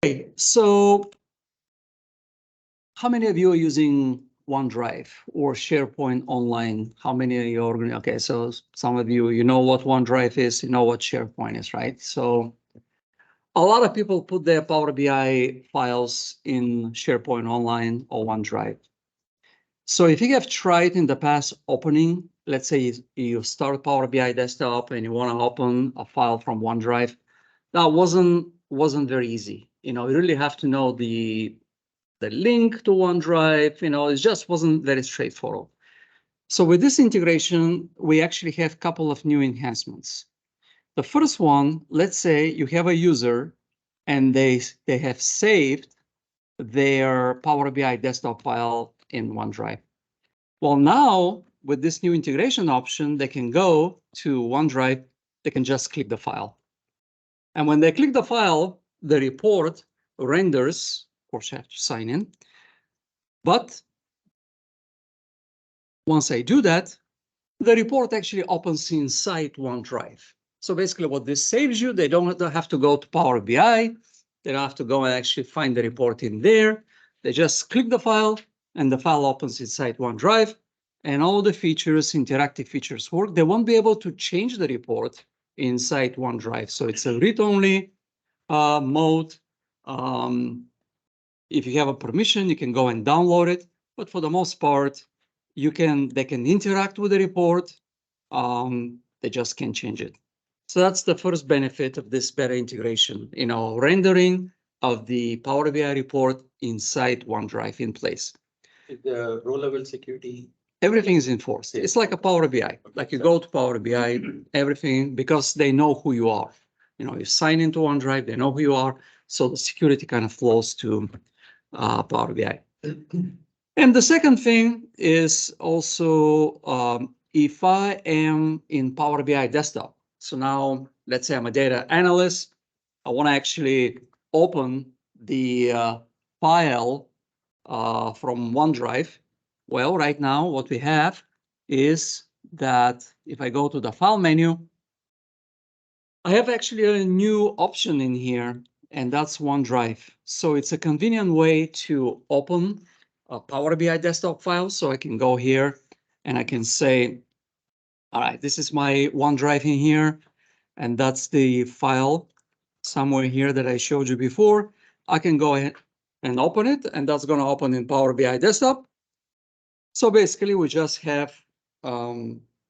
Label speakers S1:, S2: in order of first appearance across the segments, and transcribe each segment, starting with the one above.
S1: Okay, so how many of you are using OneDrive or SharePoint Online? How many of you are, okay, so some of you, you know what OneDrive is, you know what SharePoint is, right? So a lot of people put their Power BI files in SharePoint Online or OneDrive. So if you have tried in the past opening, let's say you start Power BI desktop and you want to open a file from OneDrive, that wasn't very easy. You really have to know the link to OneDrive. It just wasn't very straightforward. So with this integration, we actually have a couple of new enhancements. The first one, let's say you have a user and they have saved their Power BI desktop file in OneDrive. Well, now with this new integration option, they can go to OneDrive, they can just click the file. And when they click the file, the report renders. Of course, you have to sign in. But once I do that, the report actually opens inside OneDrive. So basically what this saves you, they don't have to go to Power BI. They don't have to go and actually find the report in there. They just click the file and the file opens inside OneDrive and all the features, interactive features work. They won't be able to change the report inside OneDrive. So it's a read-only mode. If you have a permission, you can go and download it. But for the most part, they can interact with the report. They just can't change it. So that's the first benefit of this better integration, rendering of the Power BI report inside OneDrive in place.
S2: The row-level security.
S1: Everything is enforced. It's like a Power BI. Like you go to Power BI, everything, because they know who you are. You sign into OneDrive, they know who you are. So the security kind of flows to Power BI. And the second thing is also if I am in Power BI desktop. So now let's say I'm a data analyst. I want to actually open the file from OneDrive. Well, right now what we have is that if I go to the file menu, I have actually a new option in here, and that's OneDrive. So it's a convenient way to open a Power BI desktop file. So I can go here and I can say, all right, this is my OneDrive in here, and that's the file somewhere here that I showed you before. I can go ahead and open it, and that's going to open in Power BI desktop. So basically, we just have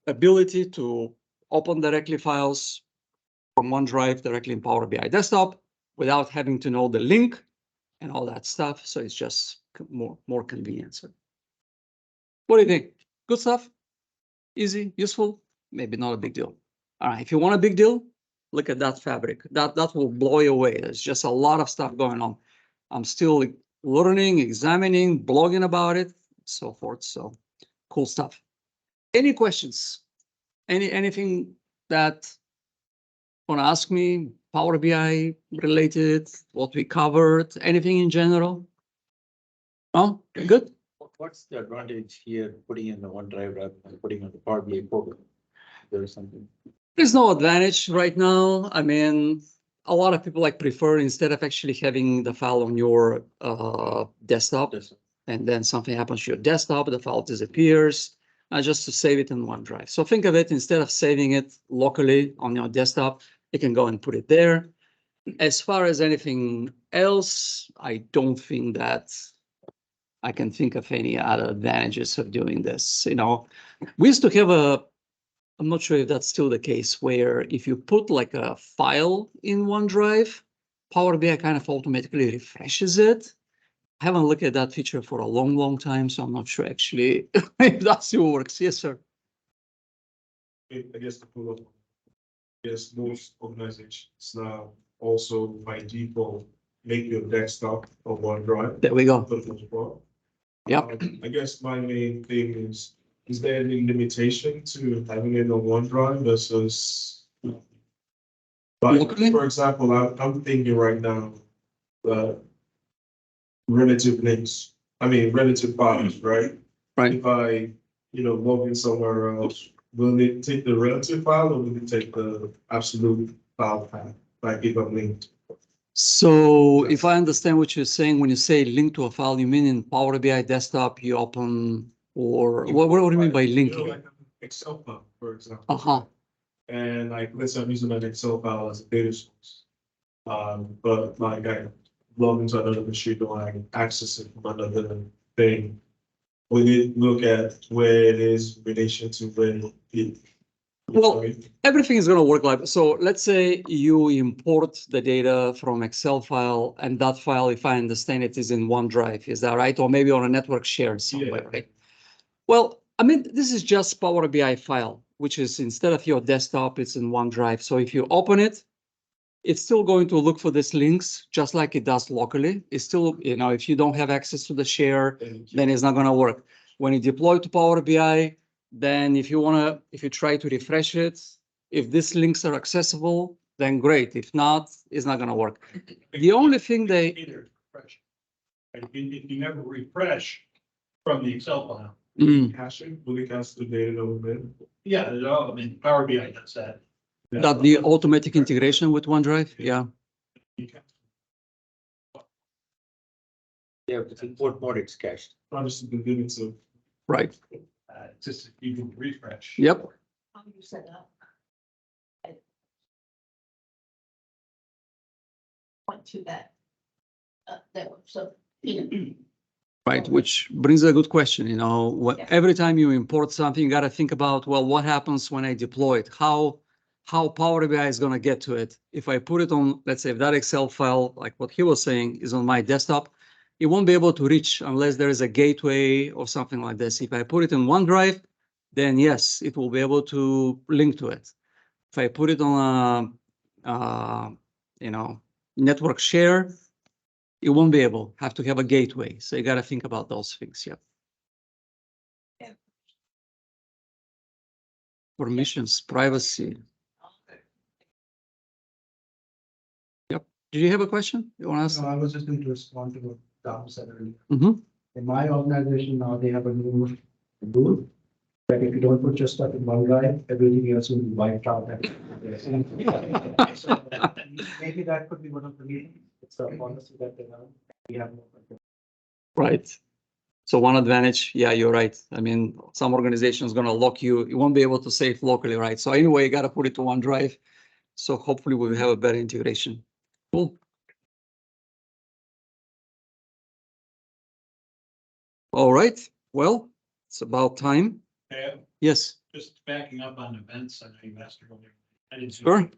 S1: ability to open directly files from OneDrive directly in Power BI desktop without having to know the link and all that stuff. So it's just more convenient. So what do you think? Good stuff? Easy, useful? Maybe not a big deal. All right, if you want a big deal, look at that fabric. That will blow you away. There's just a lot of stuff going on. I'm still learning, examining, blogging about it, so forth. So cool stuff. Any questions? Anything that want to ask me? Power BI related, what we covered, anything in general? Oh, good.
S2: What's the advantage here putting in the OneDrive rather than putting on the Power BI portal? There is something.
S1: There's no advantage right now. I mean, a lot of people prefer instead of actually having the file on your desktop, and then something happens to your desktop, the file disappears, just to save it in OneDrive. So think of it, instead of saving it locally on your desktop, you can go and put it there. As far as anything else, I don't think that I can think of any other advantages of doing this. We used to have I'm not sure if that's still the case, where if you put a file in OneDrive, Power BI kind of automatically refreshes it. I haven't looked at that feature for a long, long time, so I'm not sure actually if that still works. Yes, sir.
S3: I guess to pull up, yes, most organizations now also by default make your desktop a OneDrive.
S1: There we go.
S3: For the most part.
S1: Yep.
S3: I guess my main thing is there any limitation to having it on OneDrive versus,
S1: Locally?
S3: for example, I'm thinking right now, relative links, relative files, right?
S1: Right.
S3: If I, log in somewhere else, will it take the relative file or will it take the absolute file path, like if I'm linked?
S1: So if I understand what you're saying, when you say link to a file, you mean in Power BI desktop, you open, or what do you mean by
S3: You know,
S1: linking?
S3: like an Excel file, for example.
S1: Uh-huh.
S3: And like, let's say I'm using an Excel file as a data source. But like I log into another machine or I can access it from another thing. We need to look at where it is in relation to where it.
S1: Well, everything is going to work like, so let's say you import the data from Excel file, and that file, if I understand it, is in OneDrive, is that right? Or maybe on a network share somewhere,
S3: Yeah.
S1: right? Well, I mean, this is just Power BI file, which is instead of your desktop, it's in OneDrive. So if you open it, it's still going to look for these links just like it does locally. It's still, you know, if you don't have access to the share, then it's not going to work. When you deploy to Power BI, then if you try to refresh it, if these links are accessible, then great. If not, it's not going to work. The only thing they,
S4: Either refresh. If you never refresh from the Excel file.
S3: Caching, will it cache the data that was there?
S4: Yeah, I mean, Power BI does that.
S1: that the automatic integration with OneDrive, yeah.
S4: You can-
S2: Yeah, if it's import mode, it's cached.
S3: Obviously, the limits of.
S1: Right.
S4: Just you can refresh.
S1: Yep.
S5: How do you set up? I went to that, that one, so, you know,
S1: Right, which brings a good question, you know,
S5: Yeah.
S1: every time you import something, you got to think about, well, what happens when I deploy it? How Power BI is going to get to it? If I put it on, let's say if that Excel file, like what he was saying, is on my desktop, it won't be able to reach unless there is a gateway or something like this. If I put it in OneDrive, then yes, it will be able to link to it. If I put it on a, you know, network share, it won't be able, have to have a gateway. So you got to think about those things. Yeah.
S5: Yeah.
S1: Permissions, privacy. Yep. Did you have a question you want to ask?
S6: No, I was just going to respond to what Tom said earlier.
S1: Mhm.
S6: In my organization now, they have a new rule that if you don't put your stuff in OneDrive, everything else will be wiped out. So, maybe that could be one of the reasons. It's a policy that they have. We have no control.
S1: Right. So one advantage, yeah, you're right. I mean, some organizations going to lock you. You won't be able to save locally, right? So anyway, you got to put it to OneDrive. So hopefully we'll have a better integration. Cool. All right. Well, it's about time.
S4: Yeah,
S1: Yes.
S4: just backing up on events, I know you asked earlier. I didn't see-
S1: Sure.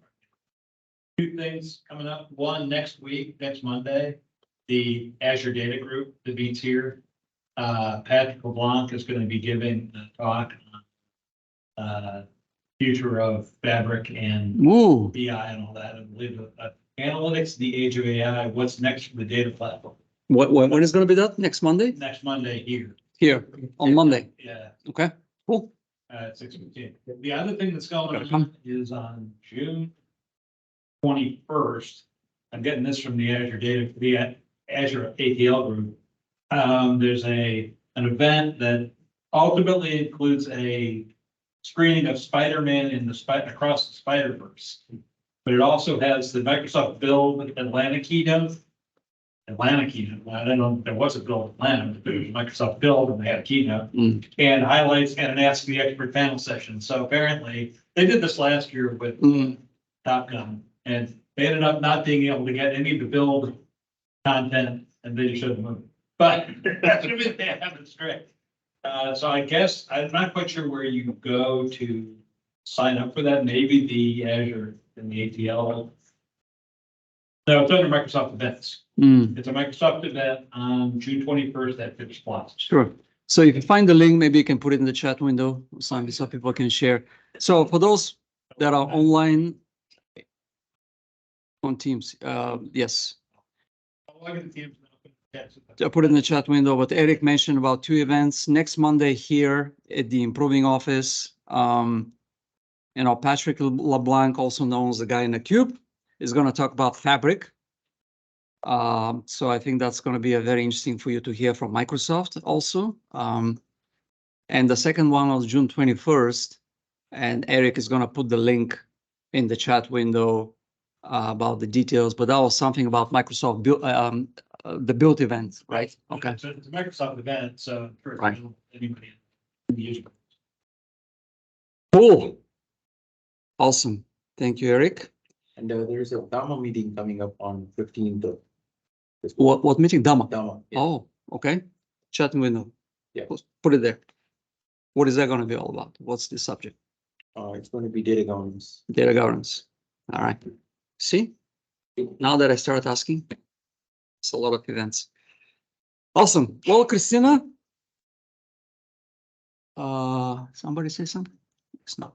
S4: Two things coming up. One, next week, next Monday, the Azure Data Group, the beats here. Patrick LeBlanc is going to be giving a talk on future of Fabric and
S1: Ooh,
S4: BI and all that. I believe analytics, the age of AI, what's next for the data platform?
S1: when is going to be that? Next Monday?
S4: Next Monday here.
S1: Here on Monday.
S4: Yeah,
S1: Okay, cool.
S4: at 6:15. The other thing that's going
S1: Gotta
S4: on
S1: come.
S4: is on June 21st. I'm getting this from the Azure ATL group. There's an event that ultimately includes a screening of Spider-Man in across the Spider-Verse. But it also has the Microsoft Build Atlanta keynote. I don't know if there was a Build Atlanta, but there was Microsoft Build and they had a keynote.
S1: Mm.
S4: And highlights and an Ask the Expert panel session. So apparently, they did this last year with
S1: Mm.
S4: Top Gun. And they ended up not being able to get any of the build content and they showed the movie. But that's what they have it strict. So I guess, I'm not quite sure where you go to sign up for that. Maybe the Azure and the ATL. No, it's under Microsoft Events.
S1: Mm.
S4: It's a Microsoft event on June 21st at Phipps Plaza.
S1: Sure. So if you find the link, maybe you can put it in the chat window, so people can share. So for those that are online on Teams, yes, I put it in the chat window, but Eric mentioned about 2 events next Monday here at the Improving Office. You know, Patrick LeBlanc, also known as the guy in the cube, is going to talk about Fabric. So I think that's going to be a very interesting for you to hear from Microsoft also. And the second one was June 21st, and Eric is going to put the link in the chat window about the details, but that was something about Microsoft build, the build event, right? Okay.
S4: It's a Microsoft event, so for
S1: Right.
S4: anybody in the user.
S1: Cool. Awesome. Thank you, Eric.
S2: And there's a Dharma meeting coming up on 15th of this
S1: What meeting? Dama?
S2: Dharma. Yeah.
S1: Oh, okay. Chat window.
S2: Yeah.
S1: Put it there. What is that going to be all about? What's the subject?
S2: It's going to be data governance.
S1: Data governance. All right. See, now that I started asking, it's a lot of events. Awesome. Well, Kristyna, somebody say something? It's not.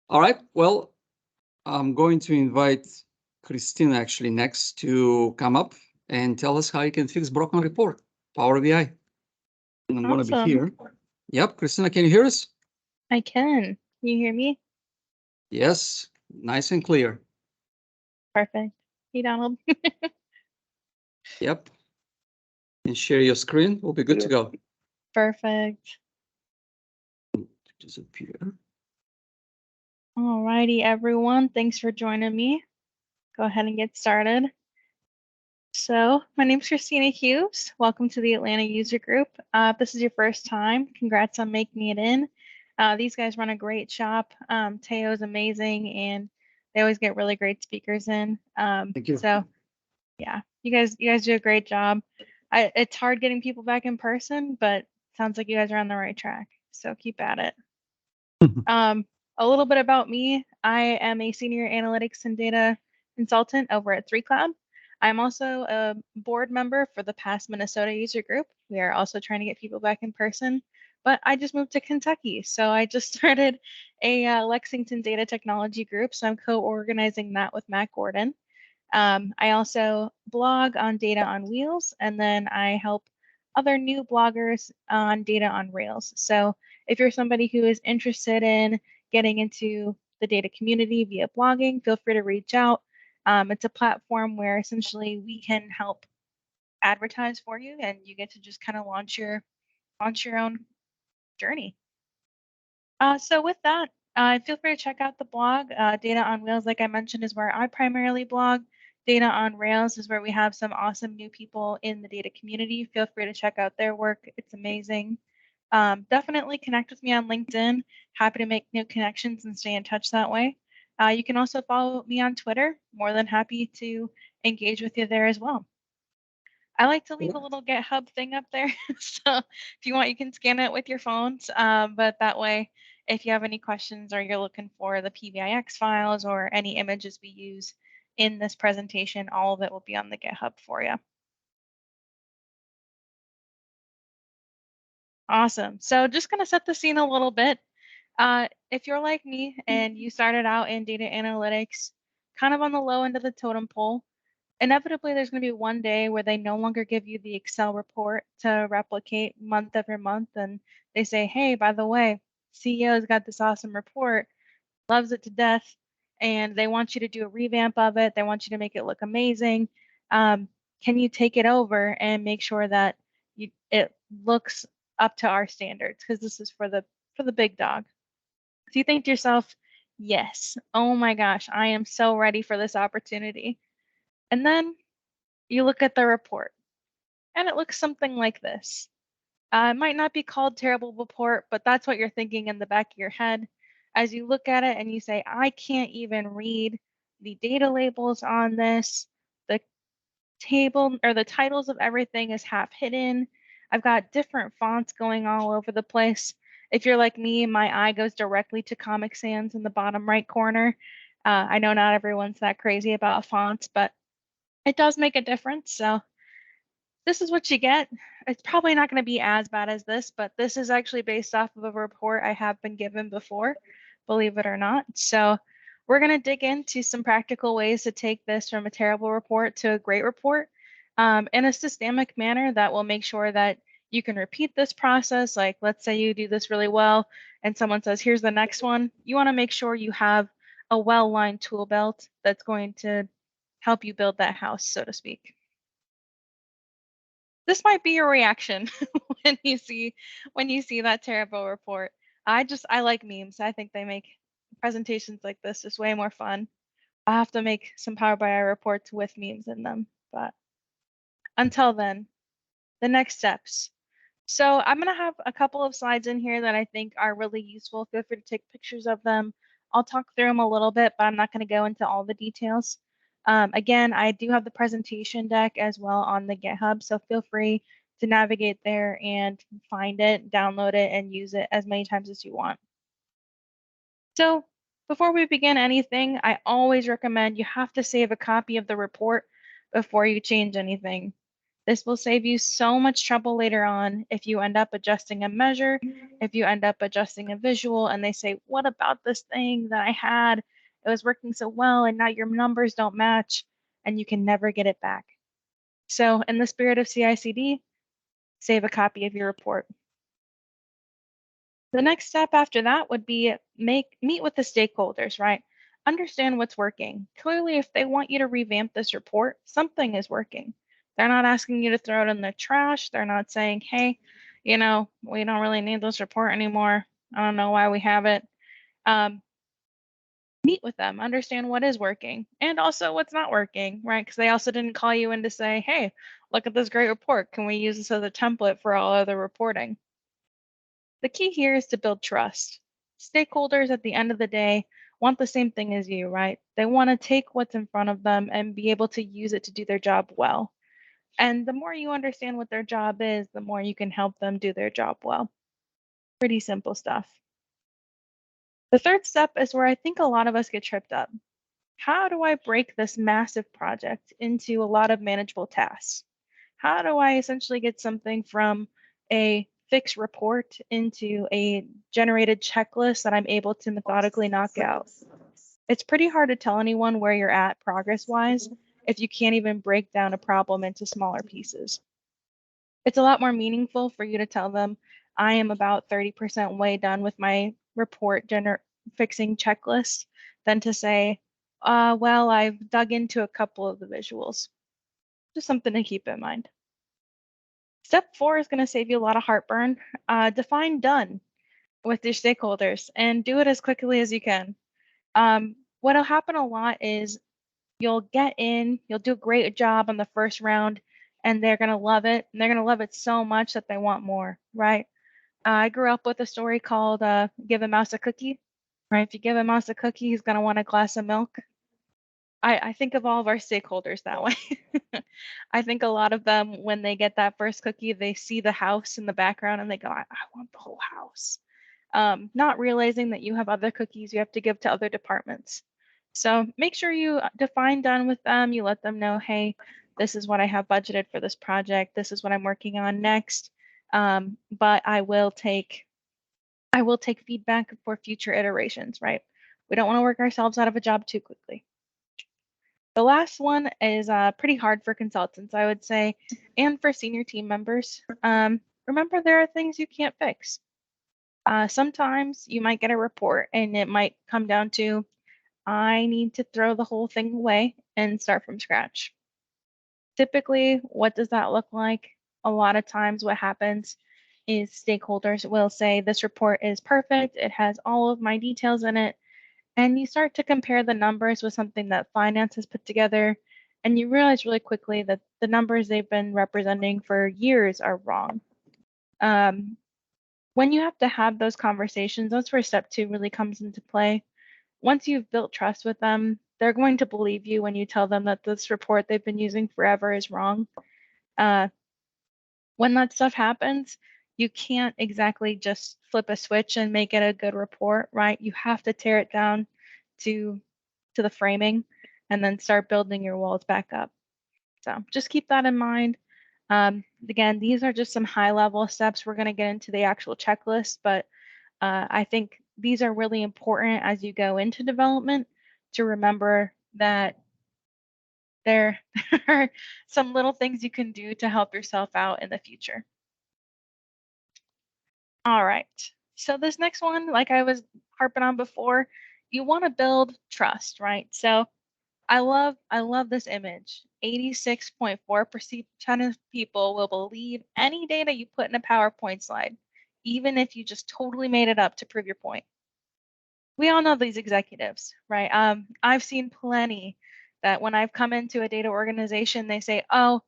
S1: All right. Well, I'm going to invite Kristyna actually next to come up and tell us how you can fix broken report, Power BI. And I'm going to be
S7: Awesome.
S1: here. Yep. Kristyna, can you hear us?
S7: I can. Can you hear me?
S1: Yes. Nice and clear.
S7: Perfect. Hey, Donald.
S1: Yep. And share your screen. We'll be good to go.
S7: Perfect.
S1: Disappear.
S7: Alrighty, everyone. Thanks for joining me. Go ahead and get started. So, my name's Kristyna Hughes. Welcome to the Atlanta User Group. If this is your first time, congrats on making it in. These guys run a great shop. Teo's amazing, and they always get really great speakers in.
S1: Thank you.
S7: So, yeah, you guys do a great job. It's hard getting people back in person, but sounds like you guys are on the right track. So keep at it. A little bit about me. I am a senior analytics and data consultant over at 3Cloud. I'm also a board member for the past Minnesota user group. We are also trying to get people back in person, but I just moved to Kentucky. So I just started a Lexington Data Technology Group. So I'm co-organizing that with Matt Gordon. I also blog on Data on Wheels, and then I help other new bloggers on Data on Rails. So if you're somebody who is interested in getting into the data community via blogging, feel free to reach out. It's a platform where essentially we can help advertise for you, and you get to just kind of launch your own journey. So with that, feel free to check out the blog. Data on Wheels, like I mentioned, is where I primarily blog. Data on Rails is where we have some awesome new people in the data community. Feel free to check out their work. It's amazing. Definitely connect with me on LinkedIn. Happy to make new connections and stay in touch that way. You can also follow me on Twitter. More than happy to engage with you there as well. I like to leave a little GitHub thing up there. So if you want, you can scan it with your phones. But that way, if you have any questions or you're looking for the PBIX files or any images we use in this presentation, all of it will be on the GitHub for you. Awesome. So just going to set the scene a little bit. If you're like me and you started out in data analytics, kind of on the low end of the totem pole, inevitably there's going to be one day where they no longer give you the Excel report to replicate month after month, and they say, hey, by the way, CEO's got this awesome report, loves it to death, and they want you to do a revamp of it. They want you to make it look amazing. Can you take it over and make sure that it looks up to our standards? Because this is for the big dog. So you think to yourself, yes, oh my gosh, I am so ready for this opportunity. And then you look at the report, and it looks something like this. It might not be called terrible report, but that's what you're thinking in the back of your head as you look at it and you say, I can't even read the data labels on this. The table or the titles of everything is half hidden. I've got different fonts going all over the place. If you're like me, my eye goes directly to Comic Sans in the bottom right corner. I know not everyone's that crazy about fonts, but it does make a difference. So this is what you get. It's probably not going to be as bad as this, but this is actually based off of a report I have been given before, believe it or not. So we're going to dig into some practical ways to take this from a terrible report to a great report in a systemic manner that will make sure that you can repeat this process. Like, let's say you do this really well and someone says, here's the next one. You want to make sure you have a well-lined tool belt that's going to help you build that house, so to speak. This might be your reaction when you see that terrible report. I like memes. I think they make presentations like this just way more fun. I have to make some Power BI reports with memes in them, but until then, the next steps. So I'm going to have a couple of slides in here that I think are really useful. Feel free to take pictures of them. I'll talk through them a little bit, but I'm not going to go into all the details. Again, I do have the presentation deck as well on the GitHub, so feel free to navigate there and find it, download it, and use it as many times as you want. So before we begin anything, I always recommend you have to save a copy of the report before you change anything. This will save you so much trouble later on if you end up adjusting a measure, if you end up adjusting a visual, and they say, what about this thing that I had? It was working so well, and now your numbers don't match, and you can never get it back. So in the spirit of CI/CD, save a copy of your report. The next step after that would be meet with the stakeholders, right? Understand what's working. Clearly, if they want you to revamp this report, something is working. They're not asking you to throw it in the trash. They're not saying, hey, we don't really need this report anymore. I don't know why we have it. Meet with them, understand what is working and also what's not working, right? Because they also didn't call you in to say, hey, look at this great report. Can we use this as a template for all other reporting? The key here is to build trust. Stakeholders at the end of the day want the same thing as you, right? They want to take what's in front of them and be able to use it to do their job well. And the more you understand what their job is, the more you can help them do their job well. Pretty simple stuff. The third step is where I think a lot of us get tripped up. How do I break this massive project into a lot of manageable tasks? How do I essentially get something from a fixed report into a generated checklist that I'm able to methodically knock out? It's pretty hard to tell anyone where you're at progress-wise if you can't even break down a problem into smaller pieces. It's a lot more meaningful for you to tell them, I am about 30% way done with my report fixing checklist than to say, well, I've dug into a couple of the visuals. Just something to keep in mind. Step 4 is going to save you a lot of heartburn. Define done with your stakeholders and do it as quickly as you can. What'll happen a lot is you'll get in, you'll do a great job on the first round, and they're going to love it. And they're going to love it so much that they want more, right? I grew up with a story called Give a Mouse a Cookie, right? If you give a mouse a cookie, he's going to want a glass of milk. I think of all of our stakeholders that way. I think a lot of them, when they get that first cookie, they see the house in the background and they go, I want the whole house. Not realizing that you have other cookies you have to give to other departments. So make sure you define done with them. You let them know, hey, this is what I have budgeted for this project. This is what I'm working on next. But I will take feedback for future iterations, right? We don't want to work ourselves out of a job too quickly. The last one is pretty hard for consultants, I would say, and for senior team members. Remember, there are things you can't fix. Sometimes you might get a report and it might come down to, I need to throw the whole thing away and start from scratch. Typically, what does that look like? A lot of times what happens is stakeholders will say, this report is perfect. It has all of my details in it. And you start to compare the numbers with something that finance has put together, and you realize really quickly that the numbers they've been representing for years are wrong. When you have to have those conversations, that's where step 2 really comes into play. Once you've built trust with them, they're going to believe you when you tell them that this report they've been using forever is wrong. When that stuff happens, you can't exactly just flip a switch and make it a good report, right? You have to tear it down to the framing and then start building your walls back up. So just keep that in mind. Again, these are just some high level steps. We're going to get into the actual checklist, but I think these are really important as you go into development to remember that there are some little things you can do to help yourself out in the future. All right, so this next one, like I was harping on before, you want to build trust, right? So I love this image. 86.4% of people will believe any data you put in a PowerPoint slide, even if you just totally made it up to prove your point. we all know these executives, right? I've seen plenty that when I've come into a data organization, they say, oh,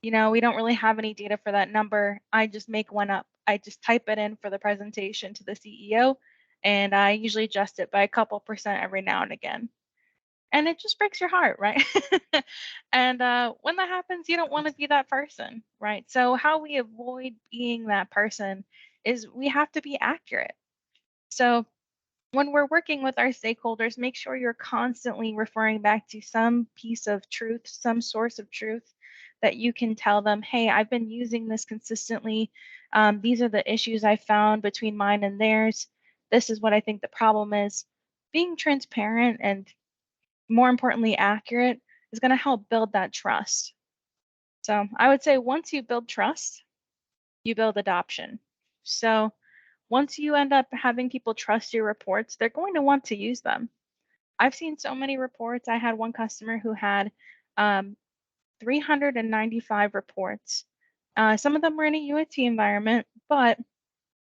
S7: you know, we don't really have any data for that number. I just make one up. I just type it in for the presentation to the CEO, and I usually adjust it by a couple percent every now and again. And it just breaks your heart, right? And when that happens, you don't want to be that person, right? So how we avoid being that person is we have to be accurate. So when we're working with our stakeholders, make sure you're constantly referring back to some piece of truth, some source of truth that you can tell them, hey, I've been using this consistently. These are the issues I found between mine and theirs. This is what I think the problem is. Being transparent and more importantly, accurate is going to help build that trust. So I would say once you build trust, you build adoption. So once you end up having people trust your reports, they're going to want to use them. I've seen so many reports. I had one customer who had 395 reports. Some of them were in a UAT environment, but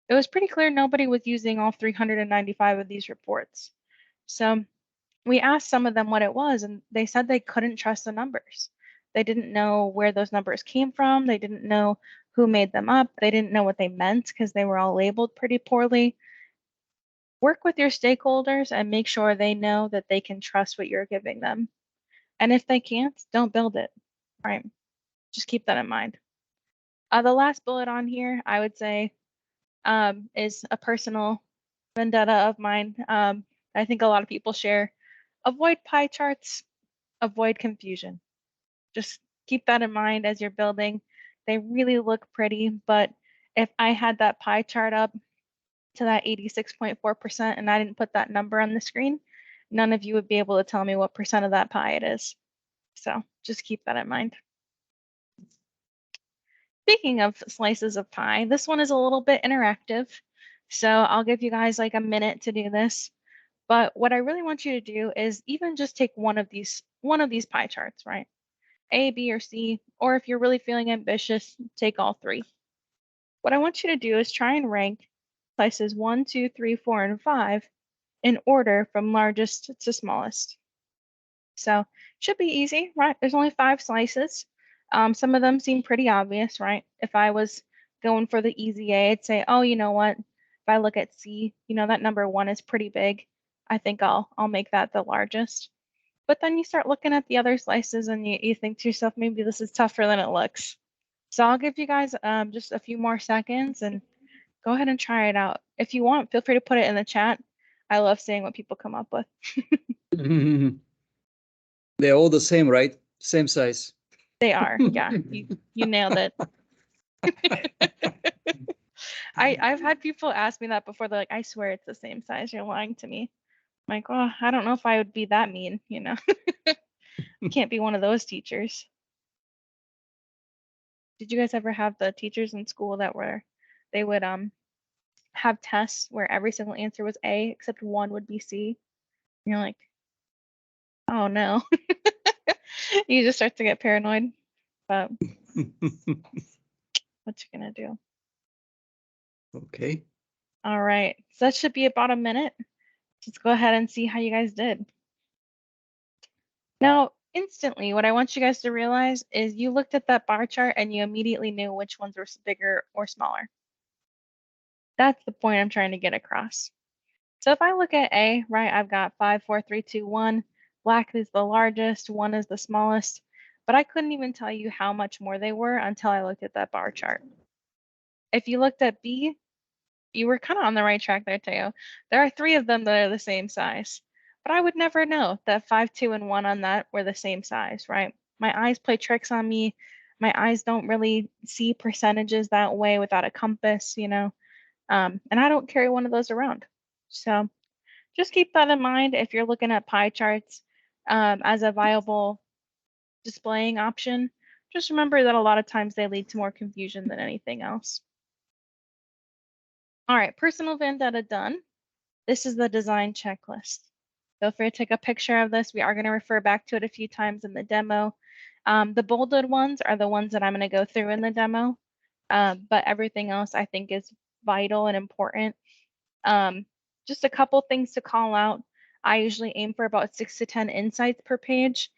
S7: it was pretty clear nobody was using all 395 of these reports. So we asked some of them what it was, and they said they couldn't trust the numbers. They didn't know where those numbers came from. They didn't know who made them up. They didn't know what they meant because they were all labeled pretty poorly. Work with your stakeholders and make sure they know that they can trust what you're giving them. And if they can't, don't build it, right? Just keep that in mind. The last bullet on here, I would say, is a personal vendetta of mine. I think a lot of people share. Avoid pie charts, avoid confusion. Just keep that in mind as you're building. They really look pretty, but if I had that pie chart up to that 86.4% and I didn't put that number on the screen, none of you would be able to tell me what percent of that pie it is. So just keep that in mind. Speaking of slices of pie, this one is a little bit interactive. So I'll give you guys like a minute to do this. But what I really want you to do is even just take one of these pie charts, right? A, B, or C, or if you're really feeling ambitious, take all three. What I want you to do is try and rank slices 1, 2, 3, 4, and 5 in order from largest to smallest. So should be easy, right? There's only 5 slices. Some of them seem pretty obvious, right? If I was going for the easy A, I'd say, oh, you know what? If I look at C, you know, that number 1 is pretty big. I think I'll make that the largest. But then you start looking at the other slices and you think to yourself, maybe this is tougher than it looks. So I'll give you guys just a few more seconds and go ahead and try it out. If you want, feel free to put it in the chat. I love seeing what people come up with.
S1: They're all the same, right? Same size.
S7: They are, yeah, you nailed it. I've had people ask me that before. They're like, I swear it's the same size. You're lying to me. I'm like, oh, I don't know if I would be that mean, you know. Can't be one of those teachers. Did you guys ever have the teachers in school that they would have tests where every single answer was A except one would be C? And you're like, oh no. You just start to get paranoid. But what you gonna do?
S1: Okay.
S7: All right. So that should be about a minute. Let's go ahead and see how you guys did. Now, instantly, what I want you guys to realize is you looked at that bar chart and you immediately knew which ones were bigger or smaller. That's the point I'm trying to get across. So if I look at A, right, I've got 5, 4, 3, 2, 1. Black is the largest, 1 is the smallest, but I couldn't even tell you how much more they were until I looked at that bar chart. If you looked at B, you were kind of on the right track there, Teo. There are 3 of them that are the same size, but I would never know that 5, 2, and 1 on that were the same size, right? My eyes play tricks on me. My eyes don't really see percentages that way without a compass, you know, and I don't carry one of those around. So just keep that in mind if you're looking at pie charts as a viable displaying option. Just remember that a lot of times they lead to more confusion than anything else. All right, personal vendetta done. This is the design checklist. Feel free to take a picture of this. We are going to refer back to it a few times in the demo. The bolded ones are the ones that I'm going to go through in the demo, but everything else I think is vital and important. just a couple things to call out. I usually aim for about 6 to 10 insights per page.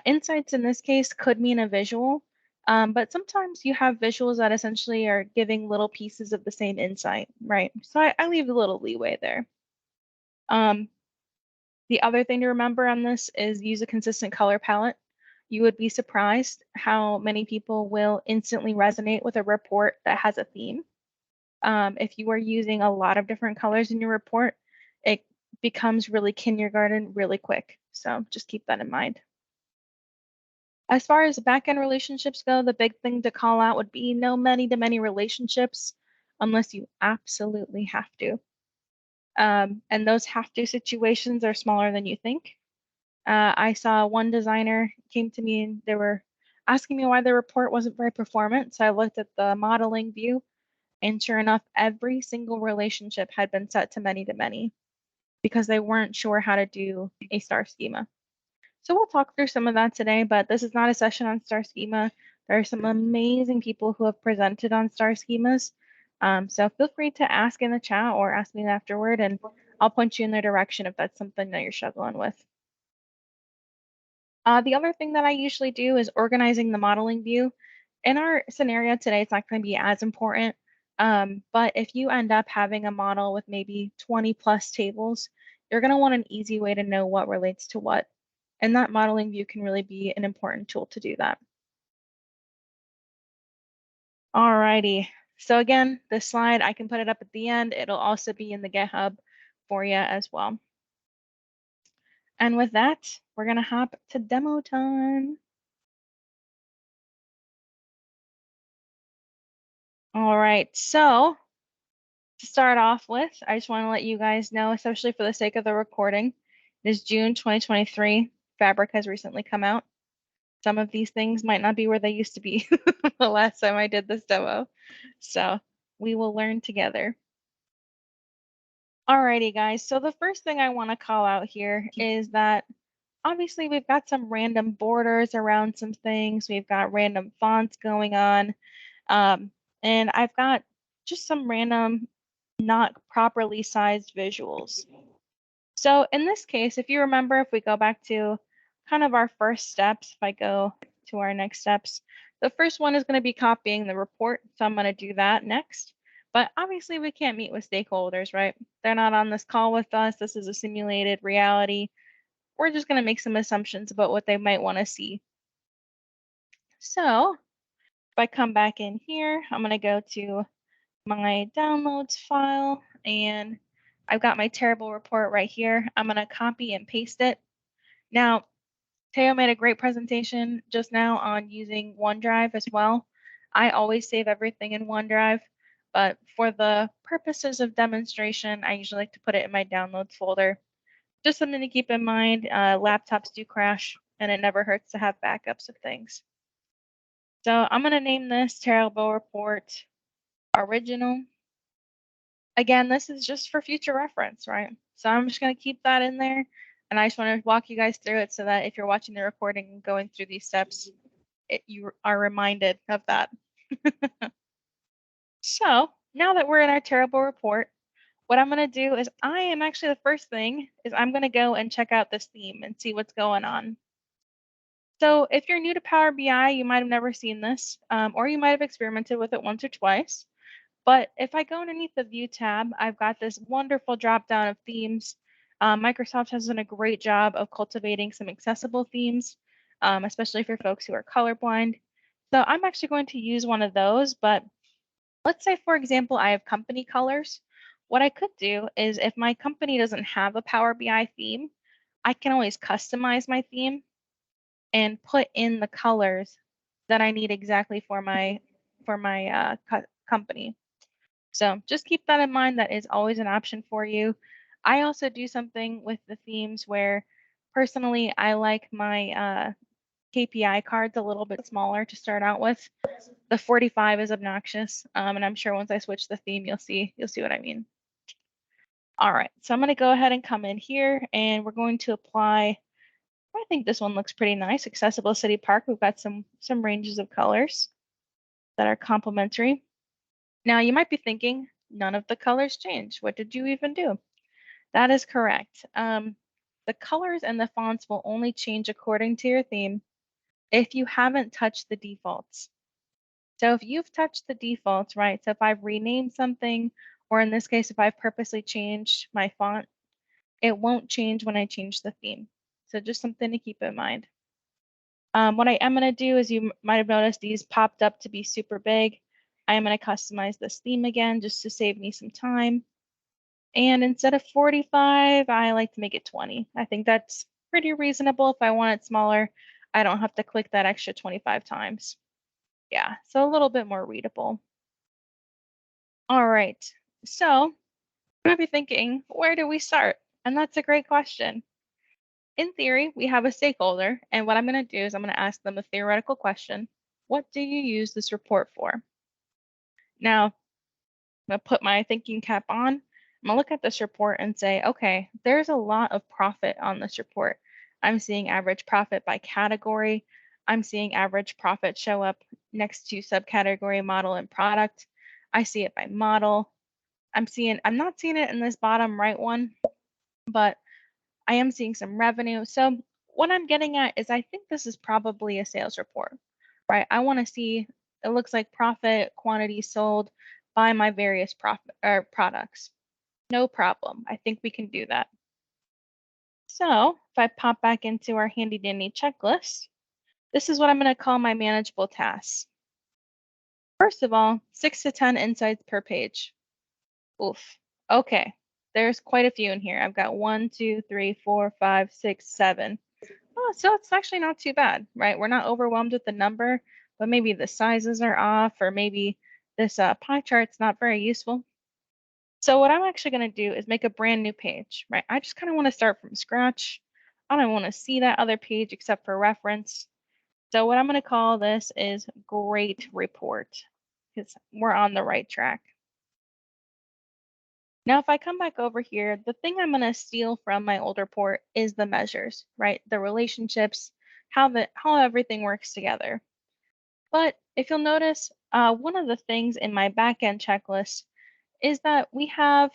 S7: Insights in this case could mean a visual, but sometimes you have visuals that essentially are giving little pieces of the same insight, right? So I leave a little leeway there. The other thing to remember on this is use a consistent color palette. You would be surprised how many people will instantly resonate with a report that has a theme. If you are using a lot of different colors in your report, it becomes really kindergarten really quick. So just keep that in mind. As far as back-end relationships go, the big thing to call out would be no many-to-many relationships unless you absolutely have to. And those have to situations are smaller than you think. I saw one designer came to me and they were asking me why their report wasn't very performant. So I looked at the modeling view, and sure enough, every single relationship had been set to many because they weren't sure how to do a star schema. So we'll talk through some of that today, but this is not a session on star schema. There are some amazing people who have presented on star schemas. So feel free to ask in the chat or ask me afterward, and I'll point you in their direction if that's something that you're struggling with. The other thing that I usually do is organizing the modeling view. In our scenario today, it's not going to be as important, but if you end up having a model with maybe 20 plus tables, you're going to want an easy way to know what relates to what. And that modeling view can really be an important tool to do that. Alrighty, so again, this slide, I can put it up at the end. It'll also be in the GitHub for you as well. And with that, we're gonna hop to demo time. All right, so to start off with, I just want to let you guys know, especially for the sake of the recording, it is June 2023. Fabric has recently come out. Some of these things might not be where they used to be the last time I did this demo. So we will learn together. Alrighty, guys. So the first thing I want to call out here is that obviously we've got some random borders around some things. We've got random fonts going on. And I've got just some random not properly sized visuals. So in this case, if you remember, if we go back to kind of our first steps, if I go to our next steps, the first one is going to be copying the report. So I'm going to do that next. But obviously we can't meet with stakeholders, right? They're not on this call with us. This is a simulated reality. We're just going to make some assumptions about what they might want to see. So if I come back in here, I'm going to go to my downloads file, and I've got my terrible report right here. I'm going to copy and paste it. Now, Teo made a great presentation just now on using OneDrive as well. I always save everything in OneDrive, but for the purposes of demonstration, I usually like to put it in my downloads folder. Just something to keep in mind. Laptops do crash, and it never hurts to have backups of things. So I'm going to name this terrible report original. Again, this is just for future reference, right? So I'm just going to keep that in there. And I just want to walk you guys through it so that if you're watching the recording and going through these steps, you are reminded of that. So now that we're in our terrible report, what I'm going to do is the first thing is I'm going to go and check out this theme and see what's going on. So if you're new to Power BI, you might have never seen this, or you might have experimented with it once or twice. But if I go underneath the View tab, I've got this wonderful drop down of themes. Microsoft has done a great job of cultivating some accessible themes, especially for folks who are colorblind. So I'm actually going to use one of those, but let's say, for example, I have company colors. What I could do is if my company doesn't have a Power BI theme, I can always customize my theme and put in the colors that I need exactly for my company. So just keep that in mind. That is always an option for you. I also do something with the themes where personally I like my KPI cards a little bit smaller to start out with. The 45 is obnoxious, and I'm sure once I switch the theme, you'll see what I mean. All right, so I'm going to go ahead and come in here, and we're going to apply. I think this one looks pretty nice. Accessible City Park. We've got some ranges of colors that are complementary. Now you might be thinking, none of the colors change. What did you even do? That is correct. The colors and the fonts will only change according to your theme if you haven't touched the defaults. So if you've touched the defaults, right? So if I've renamed something, or in this case, if I've purposely changed my font, it won't change when I change the theme. So just something to keep in mind. What I am going to do is you might have noticed these popped up to be super big. I am going to customize this theme again just to save me some time. And instead of 45, I like to make it 20. I think that's pretty reasonable. If I want it smaller, I don't have to click that extra 25 times. Yeah, so a little bit more readable. All right, so you might be thinking, where do we start? And that's a great question. In theory, we have a stakeholder, and what I'm going to do is I'm going to ask them a theoretical question. What do you use this report for? Now, I'm going to put my thinking cap on. I'm going to look at this report and say, okay, there's a lot of profit on this report. I'm seeing average profit by category. I'm seeing average profit show up next to subcategory, model, and product. I see it by model. I'm not seeing it in this bottom right one, but I am seeing some revenue. So what I'm getting at is I think this is probably a sales report, right? I want to see, it looks like profit, quantity sold by my various profit or products. No problem. I think we can do that. So if I pop back into our handy dandy checklist, this is what I'm going to call my manageable tasks. First of all, 6 to 10 insights per page. Oof. Okay. There's quite a few in here. I've got 1, 2, 3, 4, 5, 6, 7. Oh, so it's actually not too bad, right? We're not overwhelmed with the number, but maybe the sizes are off, or maybe this pie chart's not very useful. So what I'm actually going to do is make a brand new page, right? I just kind of want to start from scratch. I don't want to see that other page except for reference. So what I'm going to call this is Great Report, because we're on the right track. Now, if I come back over here, the thing I'm going to steal from my old report is the measures, right? The relationships, how everything works together. But if you'll notice, one of the things in my backend checklist is that we have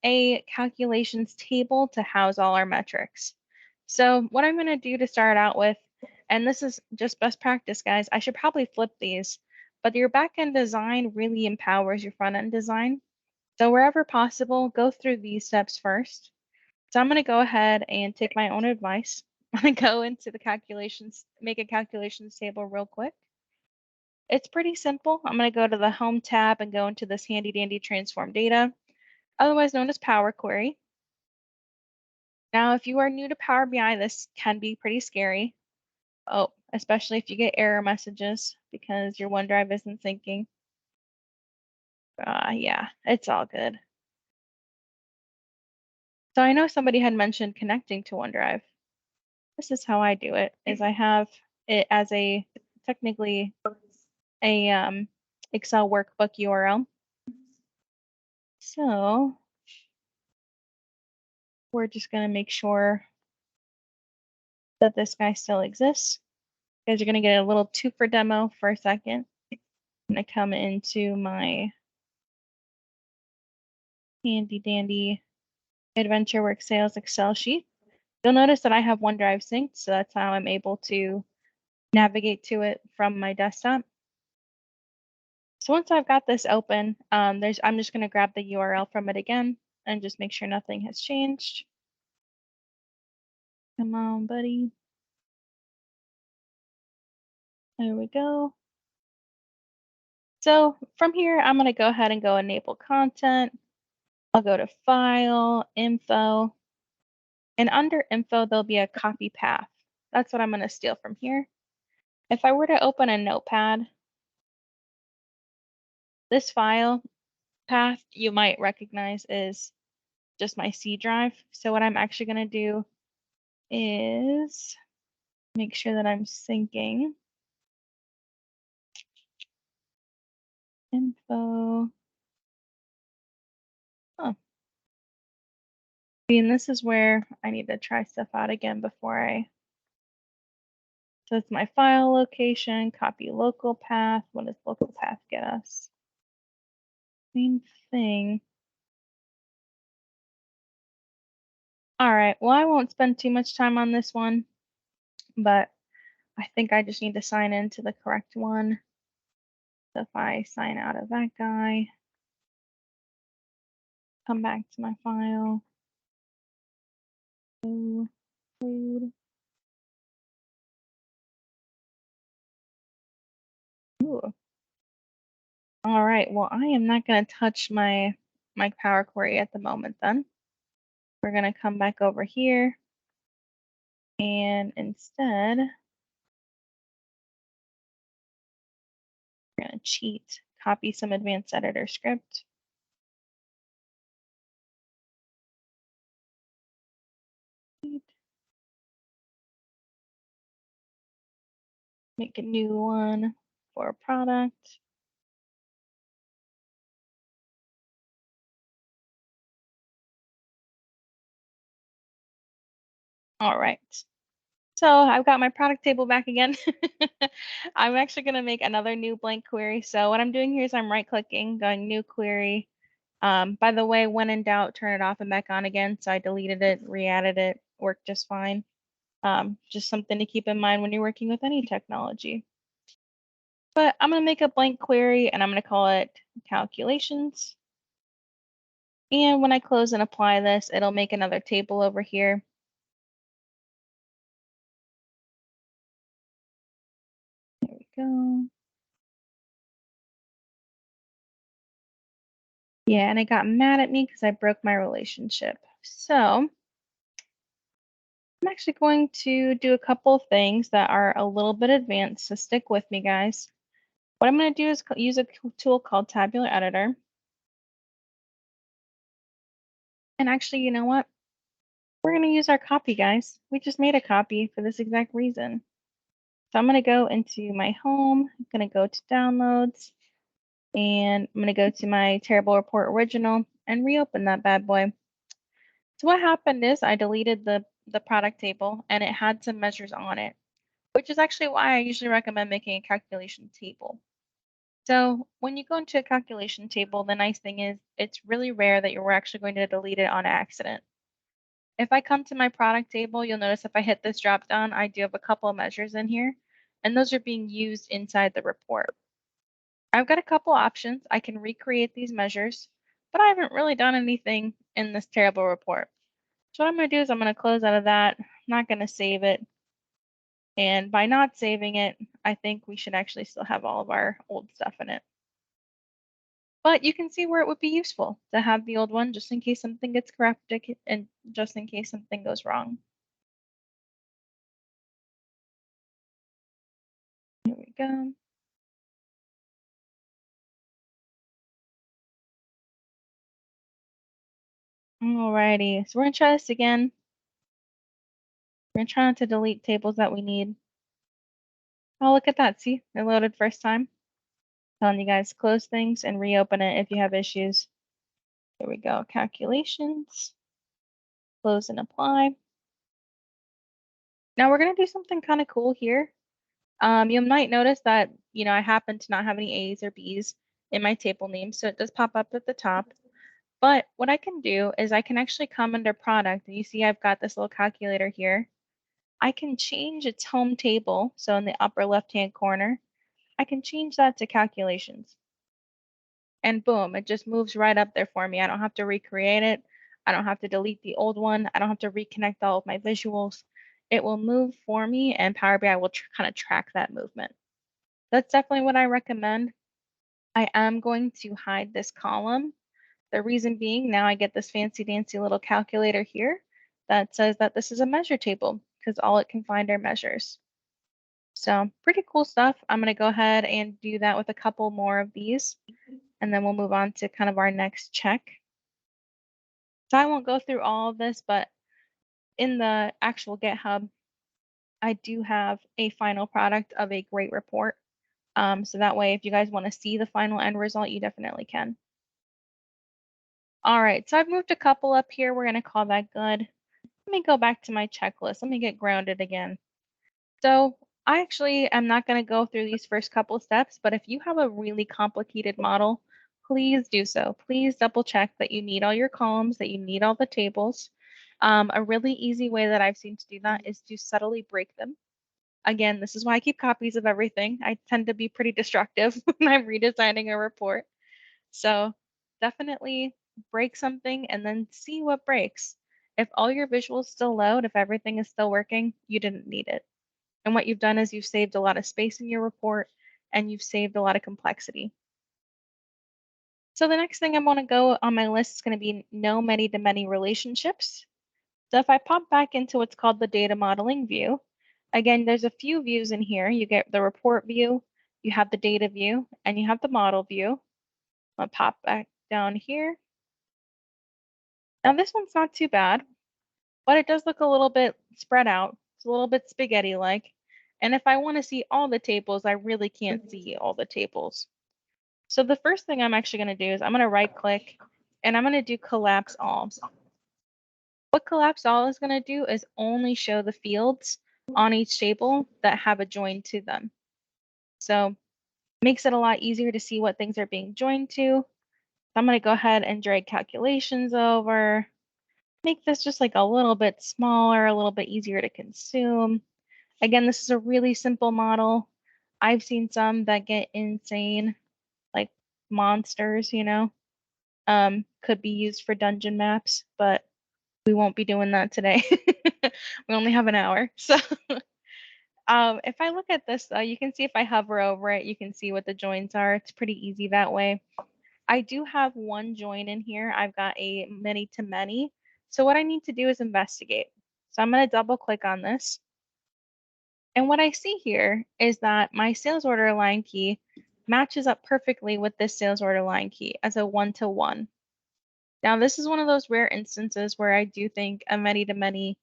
S7: a calculations table to house all our metrics. So what I'm going to do to start out with, and this is just best practice, guys, I should probably flip these, but your backend design really empowers your front end design. So wherever possible, go through these steps first. So I'm going to go ahead and take my own advice. I'm going to go into the calculations, make a calculations table real quick. It's pretty simple. I'm going to go to the Home tab and go into this handy dandy transform data, otherwise known as Power Query. Now, if you are new to Power BI, this can be pretty scary. Oh, especially if you get error messages because your OneDrive isn't syncing. Yeah, it's all good. So I know somebody had mentioned connecting to OneDrive. This is how I do it, is I have it as a technically a Excel workbook URL. So we're just going to make sure that this guy still exists. You guys are going to get a little 2 for demo for a second. I'm going to come into my handy dandy Adventure Work Sales Excel sheet. You'll notice that I have OneDrive synced, so that's how I'm able to navigate to it from my desktop. So once I've got this open, I'm just going to grab the URL from it again and just make sure nothing has changed. Come on, buddy. There we go. So from here, I'm going to go ahead and go enable content. I'll go to File, Info, and under Info, there'll be a copy path. That's what I'm going to steal from here. If I were to open a notepad, this file path you might recognize is just my C drive. So what I'm actually going to do is make sure that I'm syncing info. Oh. And this is where I need to try stuff out again before so it's my file location, copy local path. What does local path get us? Same thing. All right, well, I won't spend too much time on this one, but I think I just need to sign into the correct one. So if I sign out of that guy, come back to my file, food. Ooh. All right, well, I am not going to touch my Power Query at the moment then. We're going to come back over here and instead we're going to cheat, copy some advanced editor script. Make a new one for product. All right. So I've got my product table back again. I'm actually going to make another new blank query. So what I'm doing here is I'm right clicking, going new query. By the way, when in doubt, turn it off and back on again. So I deleted it, re-added it, worked just fine. Just something to keep in mind when you're working with any technology. But I'm going to make a blank query and I'm going to call it calculations. And when I close and apply this, it'll make another table over here. There we go. Yeah, and it got mad at me because I broke my relationship. So I'm actually going to do a couple of things that are a little bit advanced, so stick with me, guys. What I'm going to do is use a tool called Tabular Editor. And actually, you know what? We're going to use our copy, guys. We just made a copy for this exact reason. So I'm going to go into my home. I'm going to go to downloads. And I'm going to go to my Terrible Report Original and reopen that bad boy. So what happened is I deleted the product table and it had some measures on it, which is actually why I usually recommend making a calculation table. So when you go into a calculation table, the nice thing is it's really rare that you're actually going to delete it on accident. If I come to my product table, you'll notice if I hit this drop down, I do have a couple of measures in here, and those are being used inside the report. I've got a couple options. I can recreate these measures, but I haven't really done anything in this terrible report. So what I'm going to do is I'm going to close out of that. I'm not going to save it. And by not saving it, I think we should actually still have all of our old stuff in it. But you can see where it would be useful to have the old one just in case something gets corrupted and just in case something goes wrong. Here we go. Alrighty, so we're gonna try this again. We're gonna try not to delete tables that we need. Oh, look at that, see, it loaded first time. Telling you guys close things and reopen it if you have issues. There we go, calculations. Close and apply. Now we're gonna do something kind of cool here. You might notice that, I happen to not have any A's or B's in my table name, so it does pop up at the top. But what I can do is I can actually come under product, and you see I've got this little calculator here. I can change its home table, so in the upper left-hand corner, I can change that to calculations. And boom, it just moves right up there for me. I don't have to recreate it. I don't have to delete the old one. I don't have to reconnect all of my visuals. It will move for me, and Power BI will kind of track that movement. That's definitely what I recommend. I am going to hide this column. The reason being, now I get this fancy dancy little calculator here that says that this is a measure table because all it can find are measures. So pretty cool stuff. I'm going to go ahead and do that with a couple more of these, and then we'll move on to kind of our next check. So I won't go through all of this, but in the actual GitHub, I do have a final product of a great report. So that way, if you guys want to see the final end result, you definitely can. All right, so I've moved a couple up here. We're going to call that good. Let me go back to my checklist. Let me get grounded again. So I actually am not going to go through these first couple of steps, but if you have a really complicated model, please do so. Please double check that you need all your columns, that you need all the tables. A really easy way that I've seen to do that is to subtly break them. Again, this is why I keep copies of everything. I tend to be pretty destructive when I'm redesigning a report. So definitely break something and then see what breaks. If all your visuals still load, if everything is still working, you didn't need it. And what you've done is you've saved a lot of space in your report and you've saved a lot of complexity. So the next thing I want to go on my list is going to be no many-to-many relationships. So if I pop back into what's called the data modeling view, again, there's a few views in here. You get the report view, you have the data view, and you have the model view. I'll pop back down here. Now this one's not too bad, but it does look a little bit spread out. It's a little bit spaghetti-like. And if I want to see all the tables, I really can't see all the tables. So the first thing I'm actually going to do is I'm going to right click and I'm going to do collapse all. What collapse all is going to do is only show the fields on each table that have a join to them. So it makes it a lot easier to see what things are being joined to. So I'm going to go ahead and drag calculations over, make this just like a little bit smaller, a little bit easier to consume. Again, this is a really simple model. I've seen some that get insane, like monsters, you know, could be used for dungeon maps, but we won't be doing that today. We only have an hour. So if I look at this, you can see if I hover over it, you can see what the joins are. It's pretty easy that way. I do have one join in here. I've got a many to many. So what I need to do is investigate. So I'm going to double click on this. And what I see here is that my sales order line key matches up perfectly with this sales order line key as a one-to-one. Now, this is one of those rare instances where I do think a many-to-many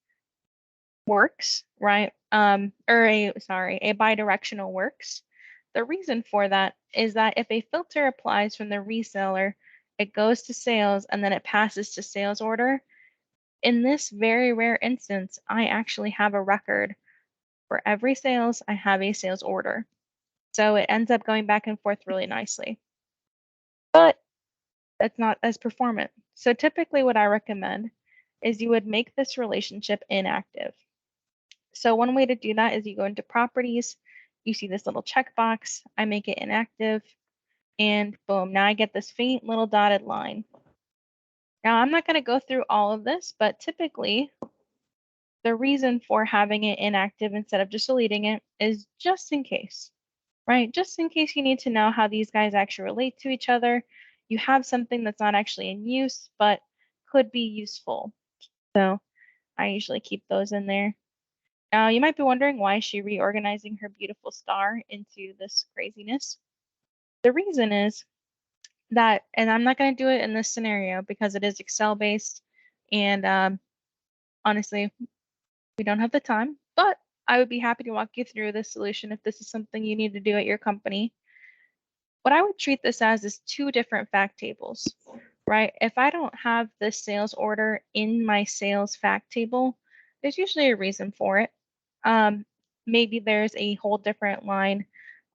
S7: works, right? A bidirectional works. The reason for that is that if a filter applies from the reseller, it goes to sales and then it passes to sales order. In this very rare instance, I actually have a record. For every sales, I have a sales order. So it ends up going back and forth really nicely. But that's not as performant. So typically what I recommend is you would make this relationship inactive. So one way to do that is you go into properties, you see this little checkbox, I make it inactive, and boom, now I get this faint little dotted line. Now I'm not going to go through all of this, but typically the reason for having it inactive instead of just deleting it is just in case, right? Just in case you need to know how these guys actually relate to each other. You have something that's not actually in use, but could be useful. So I usually keep those in there. Now, you might be wondering, why is she reorganizing her beautiful star into this craziness? The reason is that, and I'm not going to do it in this scenario because it is Excel based, and honestly, we don't have the time, but I would be happy to walk you through this solution if this is something you need to do at your company. What I would treat this as is two different fact tables, right? If I don't have the sales order in my sales fact table, there's usually a reason for it. Maybe there's a whole different line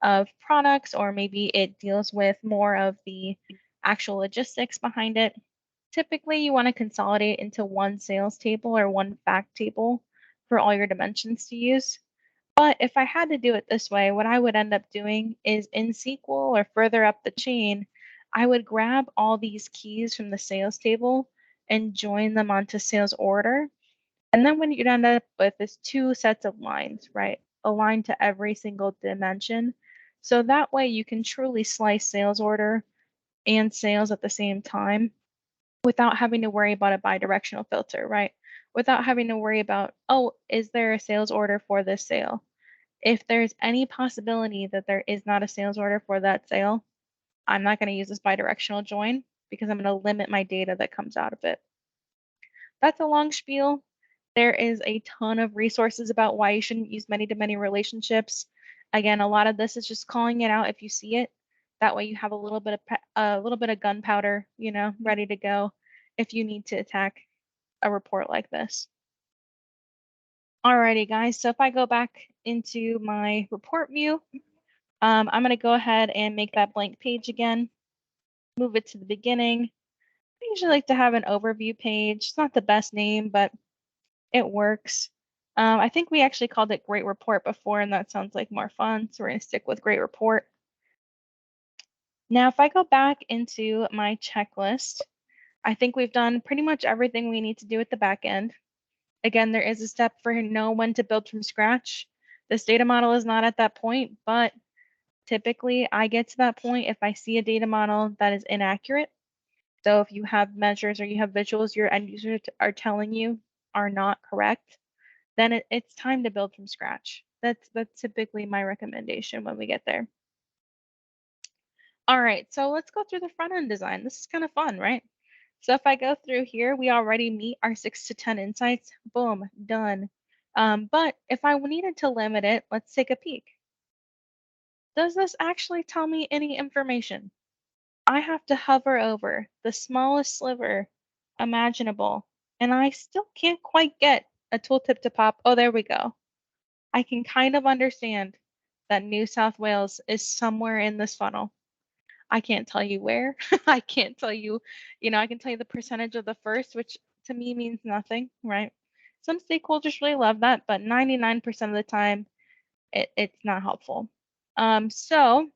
S7: of products, or maybe it deals with more of the actual logistics behind it. Typically, you want to consolidate into one sales table or one fact table for all your dimensions to use. But if I had to do it this way, what I would end up doing is in SQL or further up the chain, I would grab all these keys from the sales table and join them onto sales order. And then when you'd end up with is two sets of lines, right? Aligned to every single dimension. So that way you can truly slice sales order and sales at the same time without having to worry about a bidirectional filter, right? Without having to worry about, oh, is there a sales order for this sale? If there's any possibility that there is not a sales order for that sale, I'm not going to use this bidirectional join because I'm going to limit my data that comes out of it. That's a long spiel. There is a ton of resources about why you shouldn't use many-to-many relationships. Again, a lot of this is just calling it out if you see it. That way you have a little bit of gunpowder, you know, ready to go if you need to attack a report like this. Alrighty, guys. So if I go back into my report view, I'm going to go ahead and make that blank page again, move it to the beginning. I usually like to have an overview page. It's not the best name, but It works. I think we actually called it Great Report before, and that sounds like more fun. So we're going to stick with Great Report. Now, if I go back into my checklist, I think we've done pretty much everything we need to do at the back end. Again, there is a step for know when to build from scratch. This data model is not at that point, but typically I get to that point if I see a data model that is inaccurate. So if you have measures or you have visuals your end users are telling you are not correct, then it's time to build from scratch. That's typically my recommendation when we get there. All right, so let's go through the front end design. This is kind of fun, right? So if I go through here, we already meet our 6 to 10 insights. Boom, done. But if I needed to limit it, let's take a peek. Does this actually tell me any information? I have to hover over the smallest sliver imaginable, and I still can't quite get a tooltip to pop. Oh, there we go. I can kind of understand that New South Wales is somewhere in this funnel. I can't tell you where. I can't tell you, I can tell you the percentage of the first, which to me means nothing, right? Some stakeholders really love that, but 99% of the time, it's not helpful. So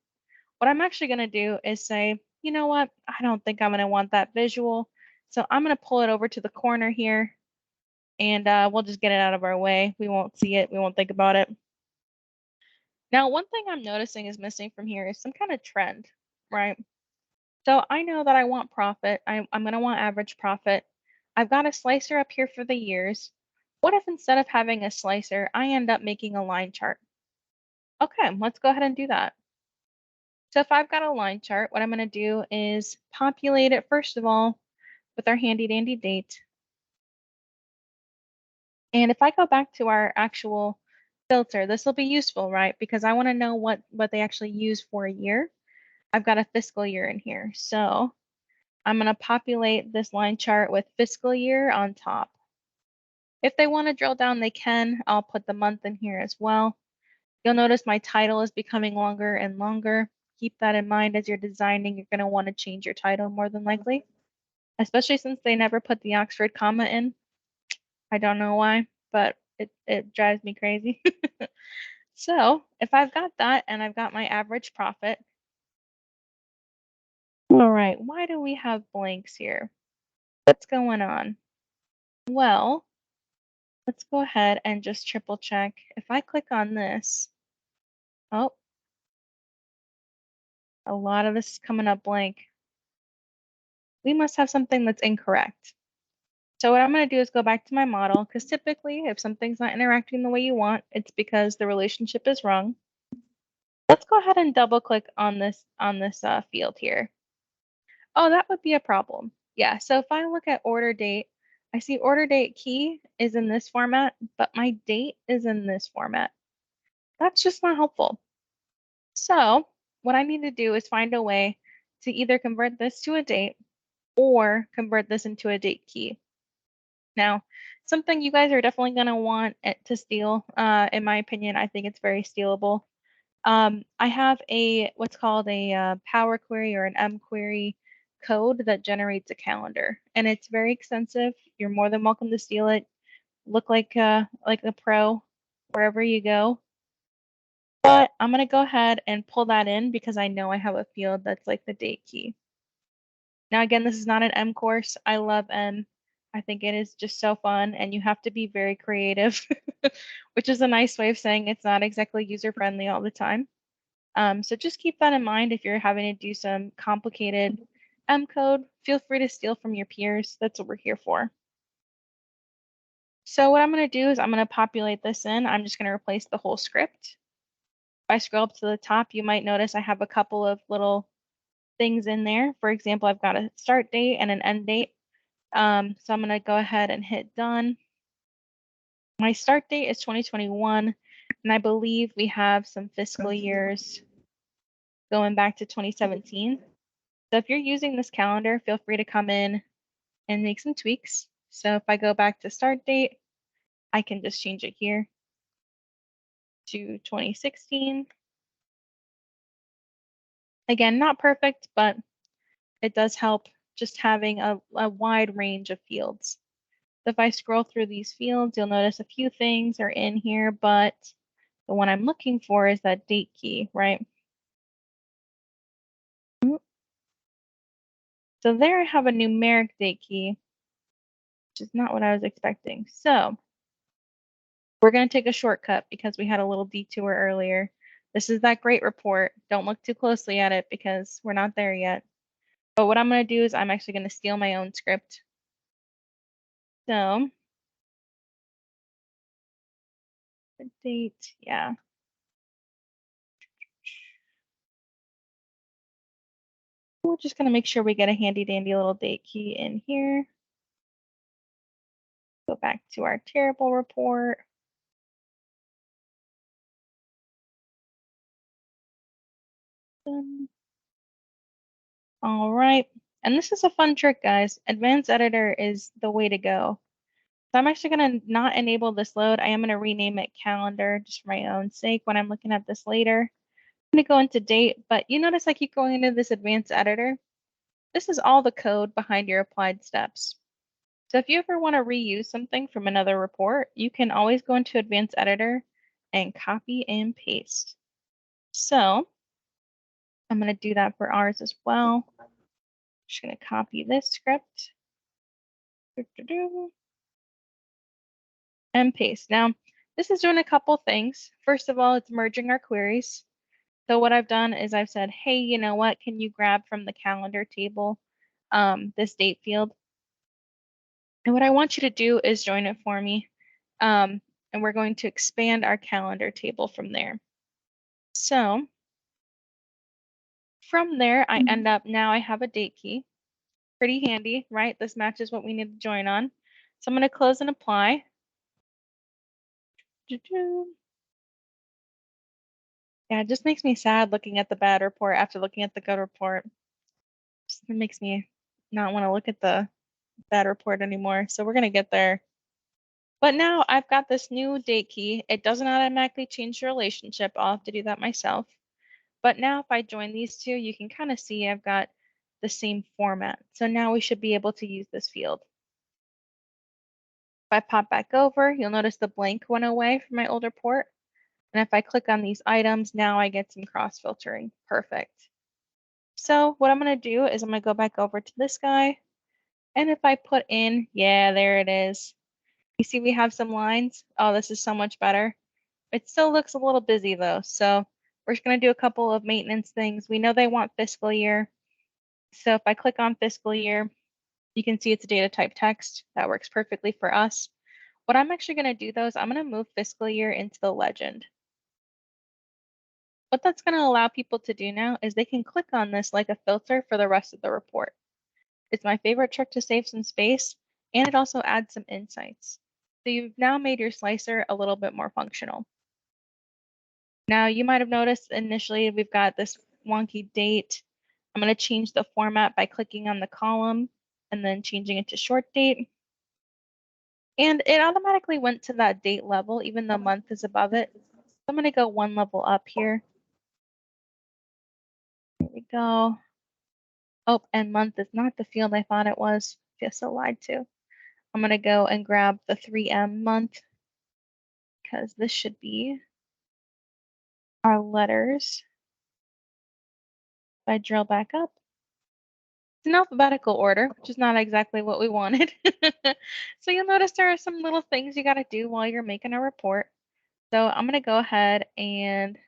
S7: what I'm actually going to do is say, you know what? I don't think I'm going to want that visual. So I'm going to pull it over to the corner here, and we'll just get it out of our way. We won't see it. We won't think about it. Now, one thing I'm noticing is missing from here is some kind of trend, right? So I know that I want profit. I'm going to want average profit. I've got a slicer up here for the years. What if instead of having a slicer, I end up making a line chart? Okay, let's go ahead and do that. So if I've got a line chart, what I'm going to do is populate it first of all with our handy dandy date. And if I go back to our actual filter, this will be useful, right? Because I want to know what they actually use for a year. I've got a fiscal year in here. So I'm going to populate this line chart with fiscal year on top. If they want to drill down, they can. I'll put the month in here as well. You'll notice my title is becoming longer and longer. Keep that in mind as you're designing. You're going to want to change your title more than likely, especially since they never put the Oxford comma in. I don't know why, but it drives me crazy. So if I've got that and I've got my average profit, all right, why do we have blanks here? What's going on? Well, let's go ahead and just triple check. If I click on this, oh, a lot of this is coming up blank. We must have something that's incorrect. So what I'm going to do is go back to my model, because typically if something's not interacting the way you want, it's because the relationship is wrong. Let's go ahead and double click on this field here. Oh, that would be a problem. Yeah, so if I look at order date, I see order date key is in this format, but my date is in this format. That's just not helpful. So what I need to do is find a way to either convert this to a date or convert this into a date key. Now, something you guys are definitely going to want it to steal, in my opinion. I think it's very stealable. I have what's called a Power Query or an M query code that generates a calendar, and it's very extensive. You're more than welcome to steal it. Look like a pro wherever you go. But I'm going to go ahead and pull that in because I know I have a field that's like the date key. Now, again, this is not an M course. I love M. I think it is just so fun, and you have to be very creative, which is a nice way of saying it's not exactly user-friendly all the time. So just keep that in mind if you're having to do some complicated M code. Feel free to steal from your peers. That's what we're here for. So what I'm going to do is I'm going to populate this in. I'm just going to replace the whole script. If I scroll up to the top, you might notice I have a couple of little things in there. For example, I've got a start date and an end date. So I'm going to go ahead and hit done. My start date is 2021, and I believe we have some fiscal years going back to 2017. So if you're using this calendar, feel free to come in and make some tweaks. So if I go back to start date, I can just change it here to 2016. Again, not perfect, but it does help just having a wide range of fields. So if I scroll through these fields, you'll notice a few things are in here, but the one I'm looking for is that date key, right? So there I have a numeric date key, which is not what I was expecting. So we're going to take a shortcut because we had a little detour earlier. This is that great report. Don't look too closely at it because we're not there yet. But what I'm going to do is I'm actually going to steal my own script. So the date, yeah. We're just going to make sure we get a handy dandy little date key in here. Go back to our terrible report. All right. And this is a fun trick, guys. Advanced Editor is the way to go. So I'm actually going to not enable this load. I am going to rename it calendar just for my own sake when I'm looking at this later. I'm going to go into date, but you notice I keep going into this advanced editor. This is all the code behind your applied steps. So if you ever want to reuse something from another report, you can always go into advanced editor and copy and paste. So I'm going to do that for ours as well. I'm just going to copy this script. And paste. Now, this is doing a couple things. First of all, it's merging our queries. So what I've done is I've said, hey, you know what? Can you grab from the calendar table this date field? And what I want you to do is join it for me. And we're going to expand our calendar table from there. So from there, I end up, now I have a date key. Pretty handy, right? This matches what we need to join on. So I'm going to close and apply. Yeah, it just makes me sad looking at the bad report after looking at the good report. It makes me not want to look at the bad report anymore. So we're going to get there. But now I've got this new date key. It doesn't automatically change the relationship. I'll have to do that myself. But now if I join these two, you can kind of see I've got the same format. So now we should be able to use this field. If I pop back over, you'll notice the blank went away from my old report. And if I click on these items, now I get some cross filtering. Perfect. So what I'm going to do is I'm going to go back over to this guy. And if I put in, yeah, there it is. You see we have some lines. Oh, this is so much better. It still looks a little busy though. So we're just going to do a couple of maintenance things. We know they want fiscal year. So if I click on fiscal year, you can see it's a data type text. That works perfectly for us. What I'm actually going to do though is I'm going to move fiscal year into the legend. What that's going to allow people to do now is they can click on this like a filter for the rest of the report. It's my favorite trick to save some space, and it also adds some insights. So you've now made your slicer a little bit more functional. Now you might have noticed initially we've got this wonky date. I'm going to change the format by clicking on the column and then changing it to short date. And it automatically went to that date level, even though month is above it. So I'm going to go one level up here. There we go. Oh, and month is not the field I thought it was. Just so lied to. I'm going to go and grab the 3M month because this should be our letters. If I drill back up, it's in alphabetical order, which is not exactly what we wanted. So you'll notice there are some little things you got to do while you're making a report. So I'm going to go ahead and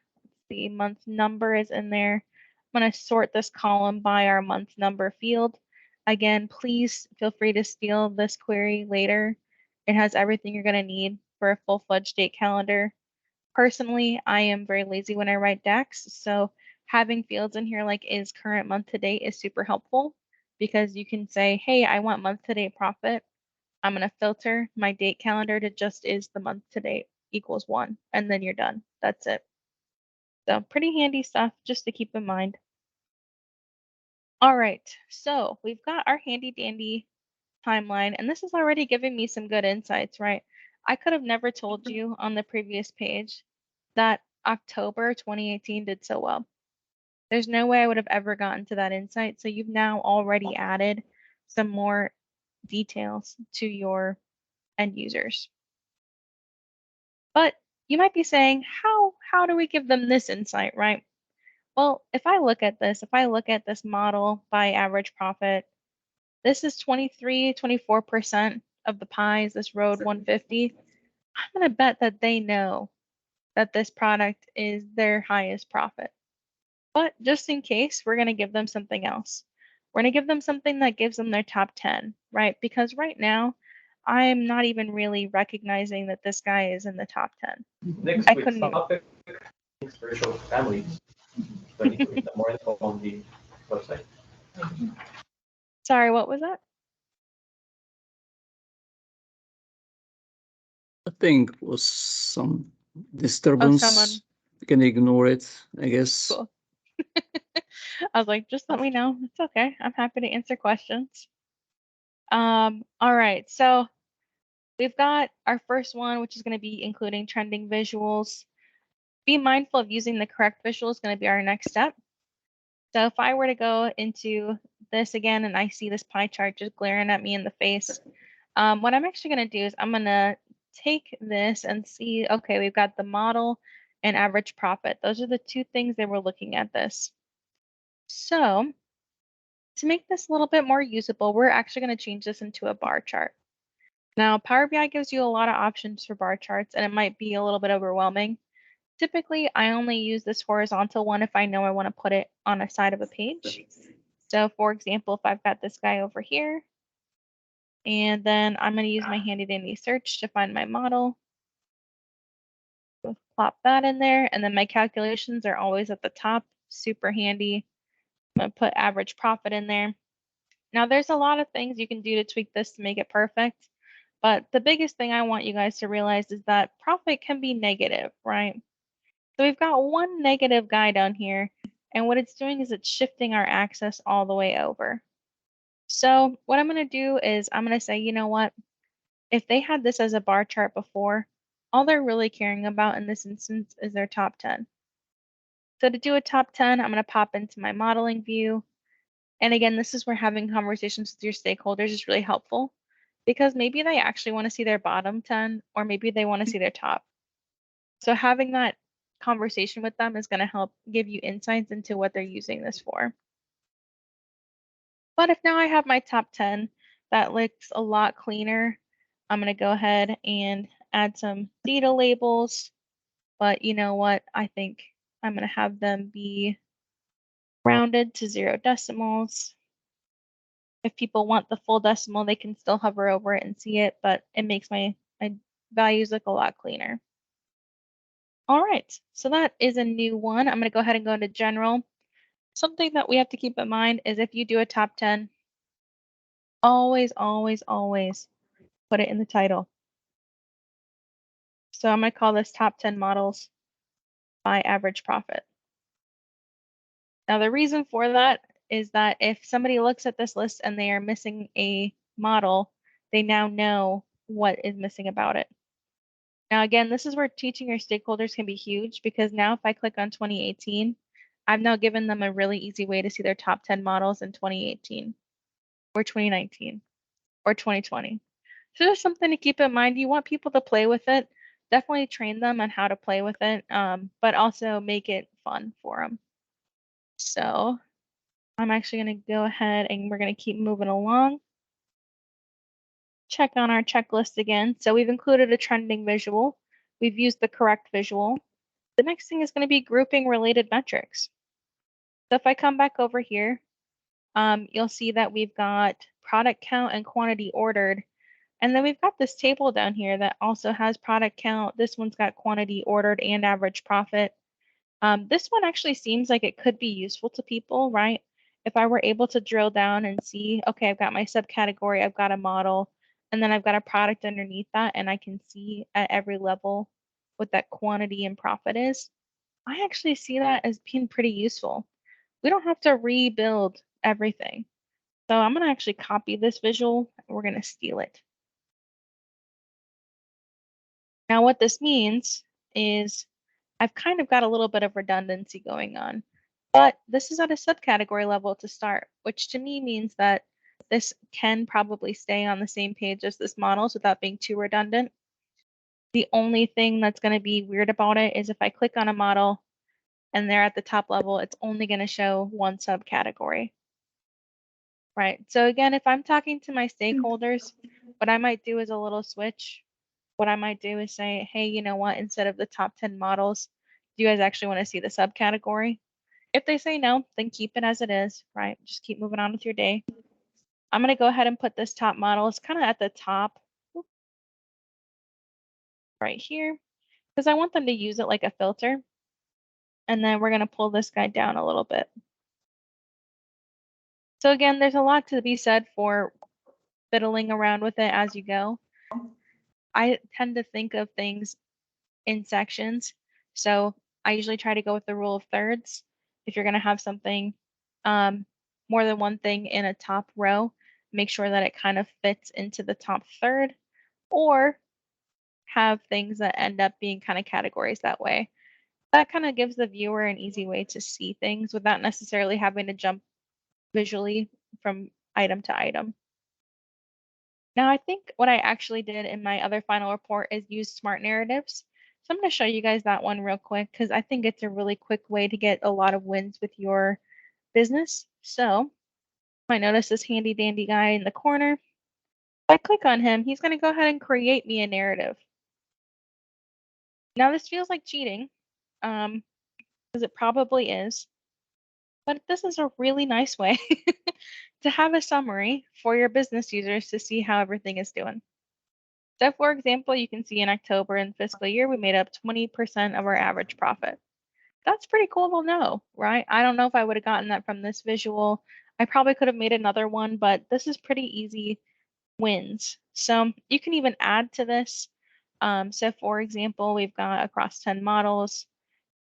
S7: the month number is in there. I'm going to sort this column by our month number field. Again, please feel free to steal this query later. It has everything you're going to need for a full-fledged date calendar. Personally, I am very lazy when I write decks, so having fields in here like is current month to date is super helpful because you can say, hey, I want month to date profit. I'm going to filter my date calendar to just is the month to date equals 1, and then you're done. That's it. So pretty handy stuff just to keep in mind. All right, so we've got our handy dandy timeline, and this is already giving me some good insights, right? I could have never told you on the previous page that October 2018 did so well. There's no way I would have ever gotten to that insight. So you've now already added some more details to your end users. But you might be saying, how do we give them this insight, right? Well, if I look at this model by average profit, this is 24% of the pies, this road 150. I'm going to bet that they know that this product is their highest profit. But just in case, we're going to give them something else. We're going to give them something that gives them their top 10, right? Because right now, I'm not even really recognizing that this guy is in the top 10.
S8: Next
S7: I
S8: week's
S7: couldn't.
S8: topic is virtual families. So I need to read some more info on the website.
S7: Sorry, what was that?
S1: I think was some
S7: Oh,
S1: disturbance.
S7: someone.
S1: You can ignore it, I guess.
S7: Cool. I was like, just let me know. It's okay. I'm happy to answer questions. All right. So we've got our first one, which is going to be including trending visuals. Be mindful of using the correct visual is going to be our next step. So if I were to go into this again and I see this pie chart just glaring at me in the face, what I'm actually going to do is I'm going to take this and see, okay, we've got the model and average profit. Those are the two things that we're looking at this. So to make this a little bit more usable, we're actually going to change this into a bar chart. Now, Power BI gives you a lot of options for bar charts, and it might be a little bit overwhelming. Typically, I only use this horizontal one if I know I want to put it on a side of a page. So for example, if I've got this guy over here, and then I'm going to use my handy dandy search to find my model. Just plop that in there, and then my calculations are always at the top, super handy. I'm going to put average profit in there. Now, there's a lot of things you can do to tweak this to make it perfect, but the biggest thing I want you guys to realize is that profit can be negative, right? So we've got one negative guy down here, and what it's doing is it's shifting our axis all the way over. So what I'm going to do is I'm going to say, you know what? If they had this as a bar chart before, all they're really caring about in this instance is their top 10. So to do a top 10, I'm going to pop into my modeling view. And again, this is where having conversations with your stakeholders is really helpful because maybe they actually want to see their bottom 10 or maybe they want to see their top. So having that conversation with them is going to help give you insights into what they're using this for. But if now I have my top 10, that looks a lot cleaner. I'm going to go ahead and add some data labels. But you know what? I think I'm going to have them be rounded to 0 decimals. If people want the full decimal, they can still hover over it and see it, but it makes my values look a lot cleaner. All right, so that is a new one. I'm going to go ahead and go into general. Something that we have to keep in mind is if you do a top 10, always, always, always put it in the title. So I'm going to call this top 10 models by average profit. Now, the reason for that is that if somebody looks at this list and they are missing a model, they now know what is missing about it. Now, again, this is where teaching your stakeholders can be huge because now if I click on 2018, I've now given them a really easy way to see their top 10 models in 2018 or 2019 or 2020. So there's something to keep in mind. You want people to play with it. Definitely train them on how to play with it, but also make it fun for them. So I'm actually going to go ahead and we're going to keep moving along. Check on our checklist again. So we've included a trending visual. We've used the correct visual. The next thing is going to be grouping related metrics. So if I come back over here, you'll see that we've got product count and quantity ordered. And then we've got this table down here that also has product count. This one's got quantity ordered and average profit. This one actually seems like it could be useful to people, right? If I were able to drill down and see, okay, I've got my subcategory, I've got a model, and then I've got a product underneath that, and I can see at every level what that quantity and profit is. I actually see that as being pretty useful. We don't have to rebuild everything. So I'm going to actually copy this visual, and we're going to steal it. Now what this means is I've kind of got a little bit of redundancy going on, but this is at a subcategory level to start, which to me means that this can probably stay on the same page as this models without being too redundant. The only thing that's going to be weird about it is if I click on a model and they're at the top level, it's only going to show one subcategory. Right. So again, if I'm talking to my stakeholders, what I might do is a little switch. What I might do is say, hey, you know what, instead of the top 10 models, do you guys actually want to see the subcategory? If they say no, then keep it as it is, right? Just keep moving on with your day. I'm going to go ahead and put this top model. It's kind of at the top right here because I want them to use it like a filter. And then we're going to pull this guy down a little bit. So again, there's a lot to be said for fiddling around with it as you go. I tend to think of things in sections. So I usually try to go with the rule of thirds. If you're going to have something, more than one thing in a top row, make sure that it kind of fits into the top third, or have things that end up being kind of categories that way. That kind of gives the viewer an easy way to see things without necessarily having to jump visually from item to item. Now, I think what I actually did in my other final report is use smart narratives. So I'm going to show you guys that one real quick because I think it's a really quick way to get a lot of wins with your business. So I notice this handy dandy guy in the corner. If I click on him, he's going to go ahead and create me a narrative. Now this feels like cheating, because it probably is, but this is a really nice way to have a summary for your business users to see how everything is doing. So for example, you can see in October in fiscal year, we made up 20% of our average profit. That's pretty cool to know, right? I don't know if I would have gotten that from this visual. I probably could have made another one, but this is pretty easy wins. So you can even add to this. So for example, we've got across 10 models,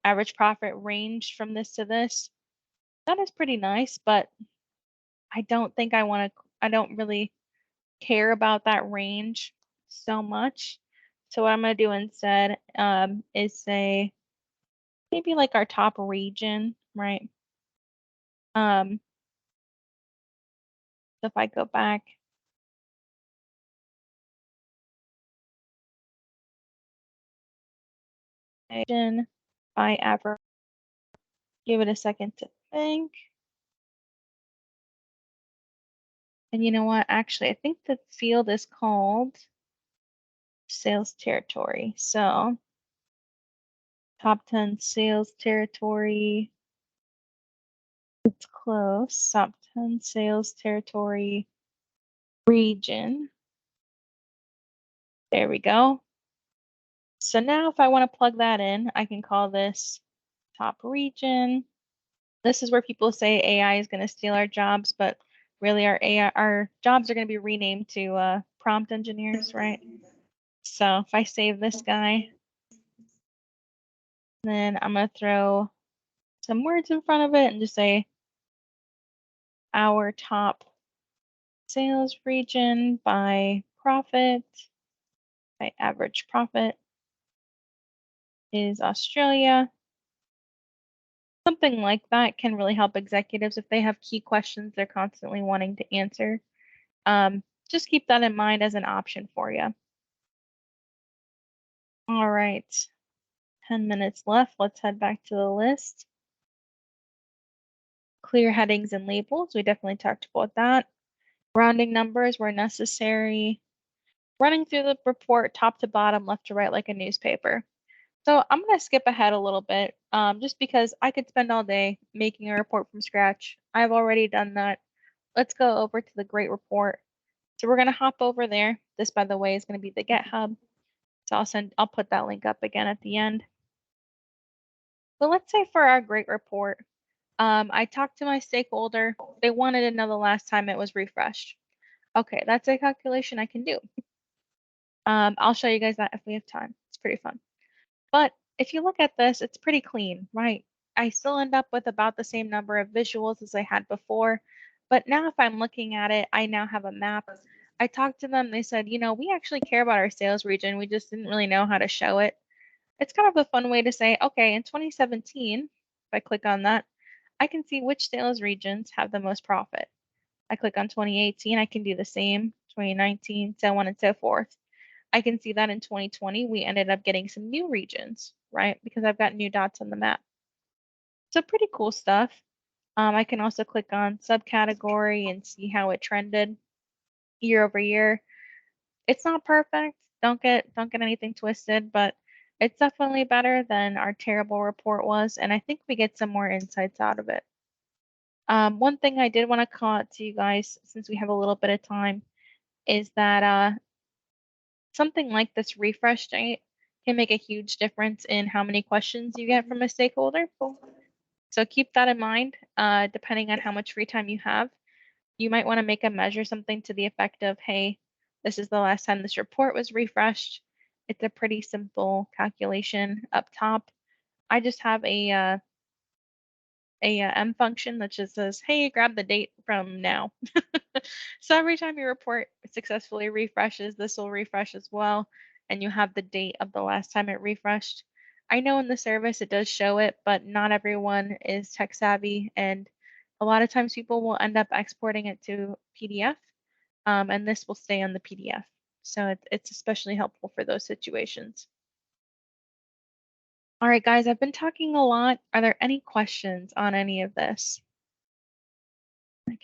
S7: average profit ranged from this to this. That is pretty nice, but I don't think I don't really care about that range so much. So what I'm going to do instead is say maybe like our top region, right? So if I go back, region by average, give it a second to think. And you know what? Actually, I think the field is called sales territory. So top 10 sales territory. It's close. Top 10 sales territory region. There we go. So now if I want to plug that in, I can call this top region. This is where people say AI is going to steal our jobs, but really our jobs are going to be renamed to prompt engineers, right? So if I save this guy, then I'm going to throw some words in front of it and just say our top sales region by profit, by average profit is Australia. Something like that can really help executives if they have key questions they're constantly wanting to answer. Just keep that in mind as an option for you. All right, 10 minutes left. Let's head back to the list. Clear headings and labels. We definitely talked about that. Rounding numbers where necessary. Running through the report top to bottom, left to right like a newspaper. So I'm going to skip ahead a little bit just because I could spend all day making a report from scratch. I've already done that. Let's go over to the great report. So we're going to hop over there. This, by the way, is going to be the GitHub. So I'll put that link up again at the end. But let's say for our great report, I talked to my stakeholder. They wanted to know the last time it was refreshed. Okay, that's a calculation I can do. I'll show you guys that if we have time. It's pretty fun. But if you look at this, it's pretty clean, right? I still end up with about the same number of visuals as I had before. But now if I'm looking at it, I now have a map. I talked to them. They said, you know, we actually care about our sales region. We just didn't really know how to show it. It's kind of a fun way to say, okay, in 2017, if I click on that, I can see which sales regions have the most profit. I click on 2018, I can do the same, 2019, so on and so forth. I can see that in 2020, we ended up getting some new regions, right? Because I've got new dots on the map. So pretty cool stuff. I can also click on subcategory and see how it trended year over year. It's not perfect. Don't get anything twisted, but it's definitely better than our terrible report was, and I think we get some more insights out of it. One thing I did want to call out to you guys, since we have a little bit of time, is that something like this refresh date can make a huge difference in how many questions you get from a stakeholder. So keep that in mind, depending on how much free time you have. You might want to make a measure something to the effect of, hey, this is the last time this report was refreshed. It's a pretty simple calculation up top. I just have a M function that just says, hey, grab the date from now. So every time your report successfully refreshes, this will refresh as well, and you have the date of the last time it refreshed. I know in the service it does show it, but not everyone is tech savvy, and a lot of times people will end up exporting it to PDF, and this will stay on the PDF. So it's especially helpful for those situations. All right, guys, I've been talking a lot. Are there any questions on any of this?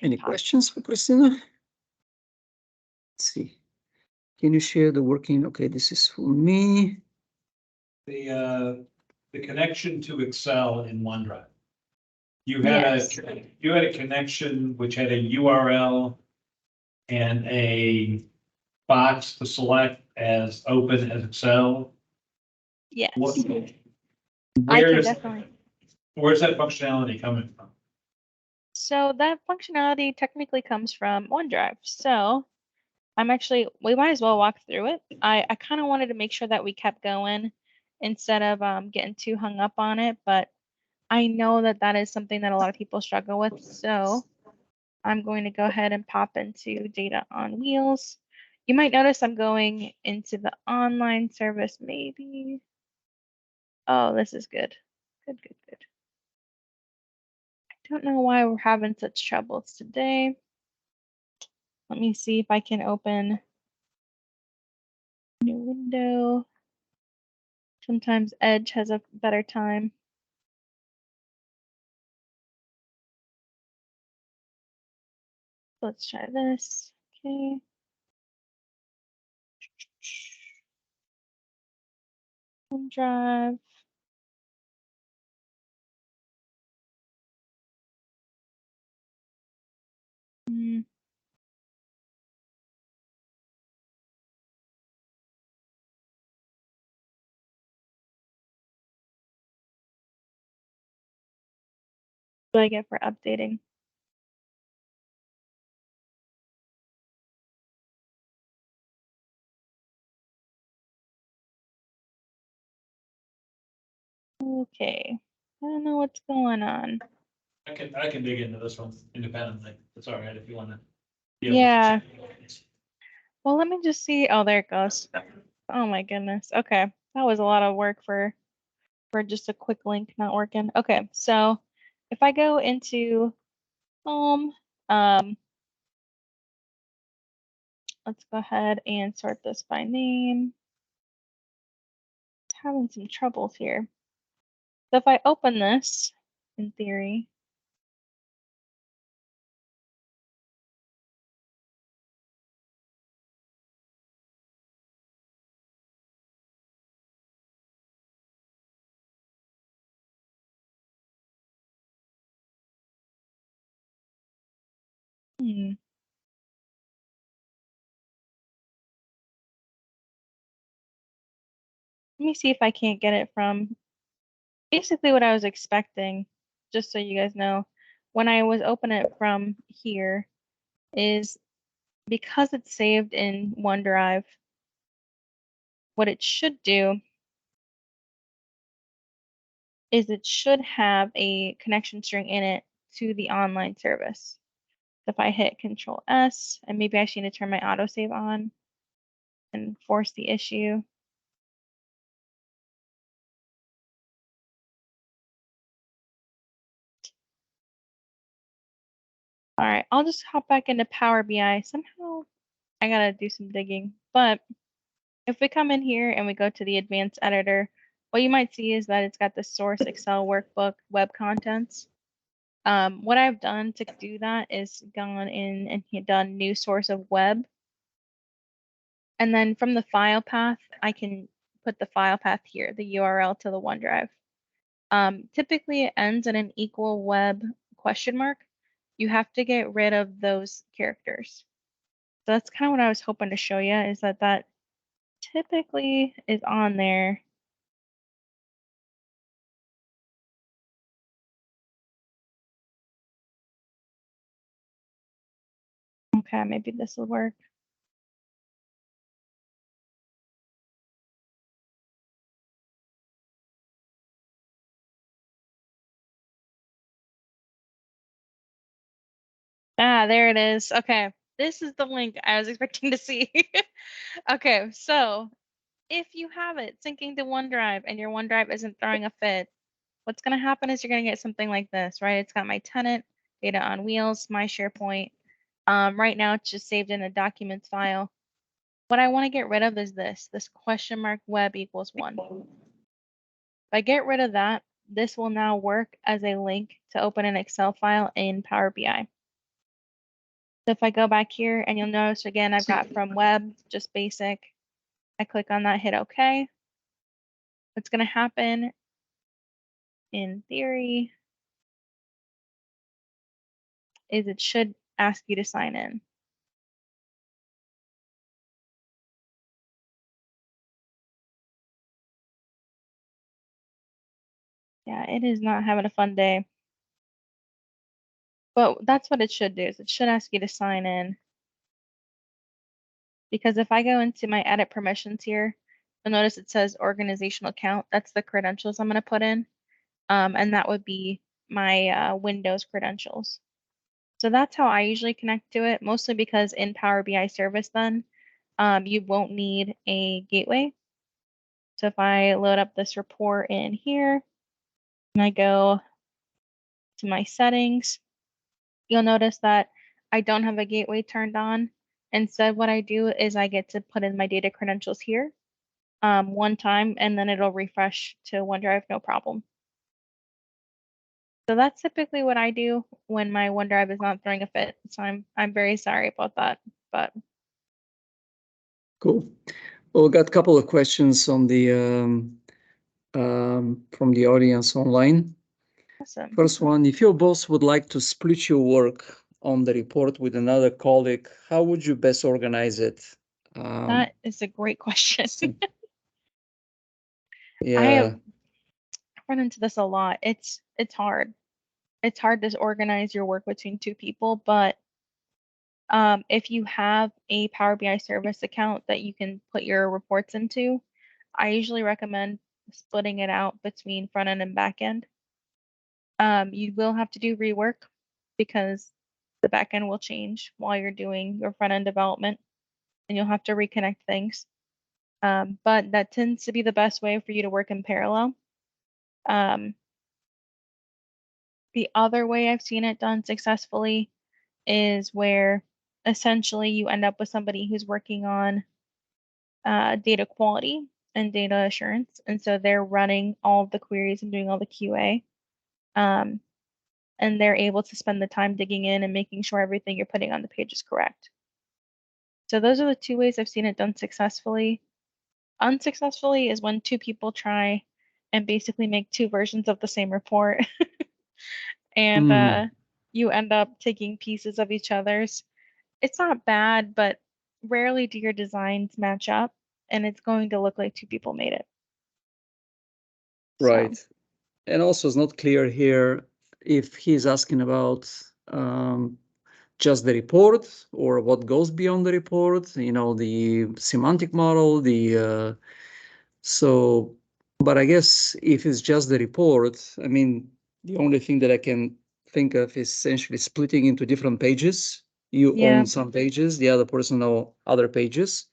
S1: Any questions for Kristyna? Let's see. Can you share the working? Okay, this is for me.
S4: The connection to Excel in OneDrive. You had a connection which had a URL and a box to select as open as Excel.
S7: Yes.
S4: Where's
S7: definitely.
S4: that functionality coming from?
S7: So that functionality technically comes from OneDrive. So we might as well walk through it. I kind of wanted to make sure that we kept going instead of getting too hung up on it, but I know that that is something that a lot of people struggle with. So I'm going to go ahead and pop into data on wheels. You might notice I'm going into the online service maybe. Oh, this is good. Good. I don't know why we're having such troubles today. Let me see if I can open new window. Sometimes Edge has a better time. Let's try this. Okay. OneDrive. What do I get for updating? Okay. I don't know what's going on.
S4: I can dig into this one independently. It's all right if you want to.
S7: Yeah. Well, let me just see. Oh, there it goes. Oh my goodness. Okay. That was a lot of work for just a quick link not working. Okay, so if I go into home, let's go ahead and sort this by name. Having some troubles here. So if I open this, in theory, let me see if I can't get it from basically what I was expecting, just so you guys know. When I was opening it from here, is because it's saved in OneDrive, what it should do is it should have a connection string in it to the online service. If I hit Control S, and maybe I should need to turn my autosave on and force the issue. All right, I'll just hop back into Power BI. Somehow I gotta do some digging, but if we come in here and we go to the advanced editor, what you might see is that it's got the source Excel workbook web contents. What I've done to do that is gone in and done new source of web. And then from the file path, I can put the file path here, the URL to the OneDrive. Typically it ends in an equal web question mark. You have to get rid of those characters. So that's kind of what I was hoping to show you, is that that typically is on there. Okay, maybe this will work. Ah, there it is. Okay, this is the link I was expecting to see. Okay, so if you have it syncing to OneDrive and your OneDrive isn't throwing a fit, what's going to happen is you're going to get something like this, right? It's got my tenant, data on wheels, my SharePoint. Right now it's just saved in a documents file. What I want to get rid of is this question mark web equals 1. If I get rid of that, this will now work as a link to open an Excel file in Power BI. So if I go back here and you'll notice again, I've got from web, just basic. I click on that, hit OK. What's going to happen in theory is it should ask you to sign in. Yeah, it is not having a fun day. But that's what it should do, is it should ask you to sign in. Because if I go into my edit permissions here, you'll notice it says organizational account. That's the credentials I'm going to put in. And that would be my Windows credentials. So that's how I usually connect to it, mostly because in Power BI service then, you won't need a gateway. So if I load up this report in here and I go to my settings, you'll notice that I don't have a gateway turned on. Instead, what I do is I get to put in my data credentials here one time, and then it'll refresh to OneDrive, no problem. So that's typically what I do when my OneDrive is not throwing a fit. So I'm very sorry about that, but
S1: Cool. Well, we got a couple of questions on the from the audience online.
S7: awesome.
S1: First one, if your boss would like to split your work on the report with another colleague, how would you best organize it?
S7: That is a great question. I
S1: Yeah,
S7: have run into this a lot. It's hard. It's hard to organize your work between two people, but if you have a Power BI service account that you can put your reports into, I usually recommend splitting it out between front end and back end. You will have to do rework because the back end will change while you're doing your front end development, and you'll have to reconnect things. But that tends to be the best way for you to work in parallel. The other way I've seen it done successfully is where essentially you end up with somebody who's working on data quality and data assurance. And so they're running all of the queries and doing all the QA. And they're able to spend the time digging in and making sure everything you're putting on the page is correct. So those are the two ways I've seen it done successfully. Unsuccessfully is when two people try and basically make two versions of the same report. And you end up taking pieces of each other's. It's not bad, but rarely do your designs match up, and it's going to look like two people made it.
S1: right.
S7: So,
S1: And also, it's not clear here if he's asking about just the report or what goes beyond the report, you know, the semantic model, but I guess if it's just the report, I mean, the only thing that I can think of is essentially splitting into different pages. You
S7: yeah,
S1: own some pages, the other person own other pages,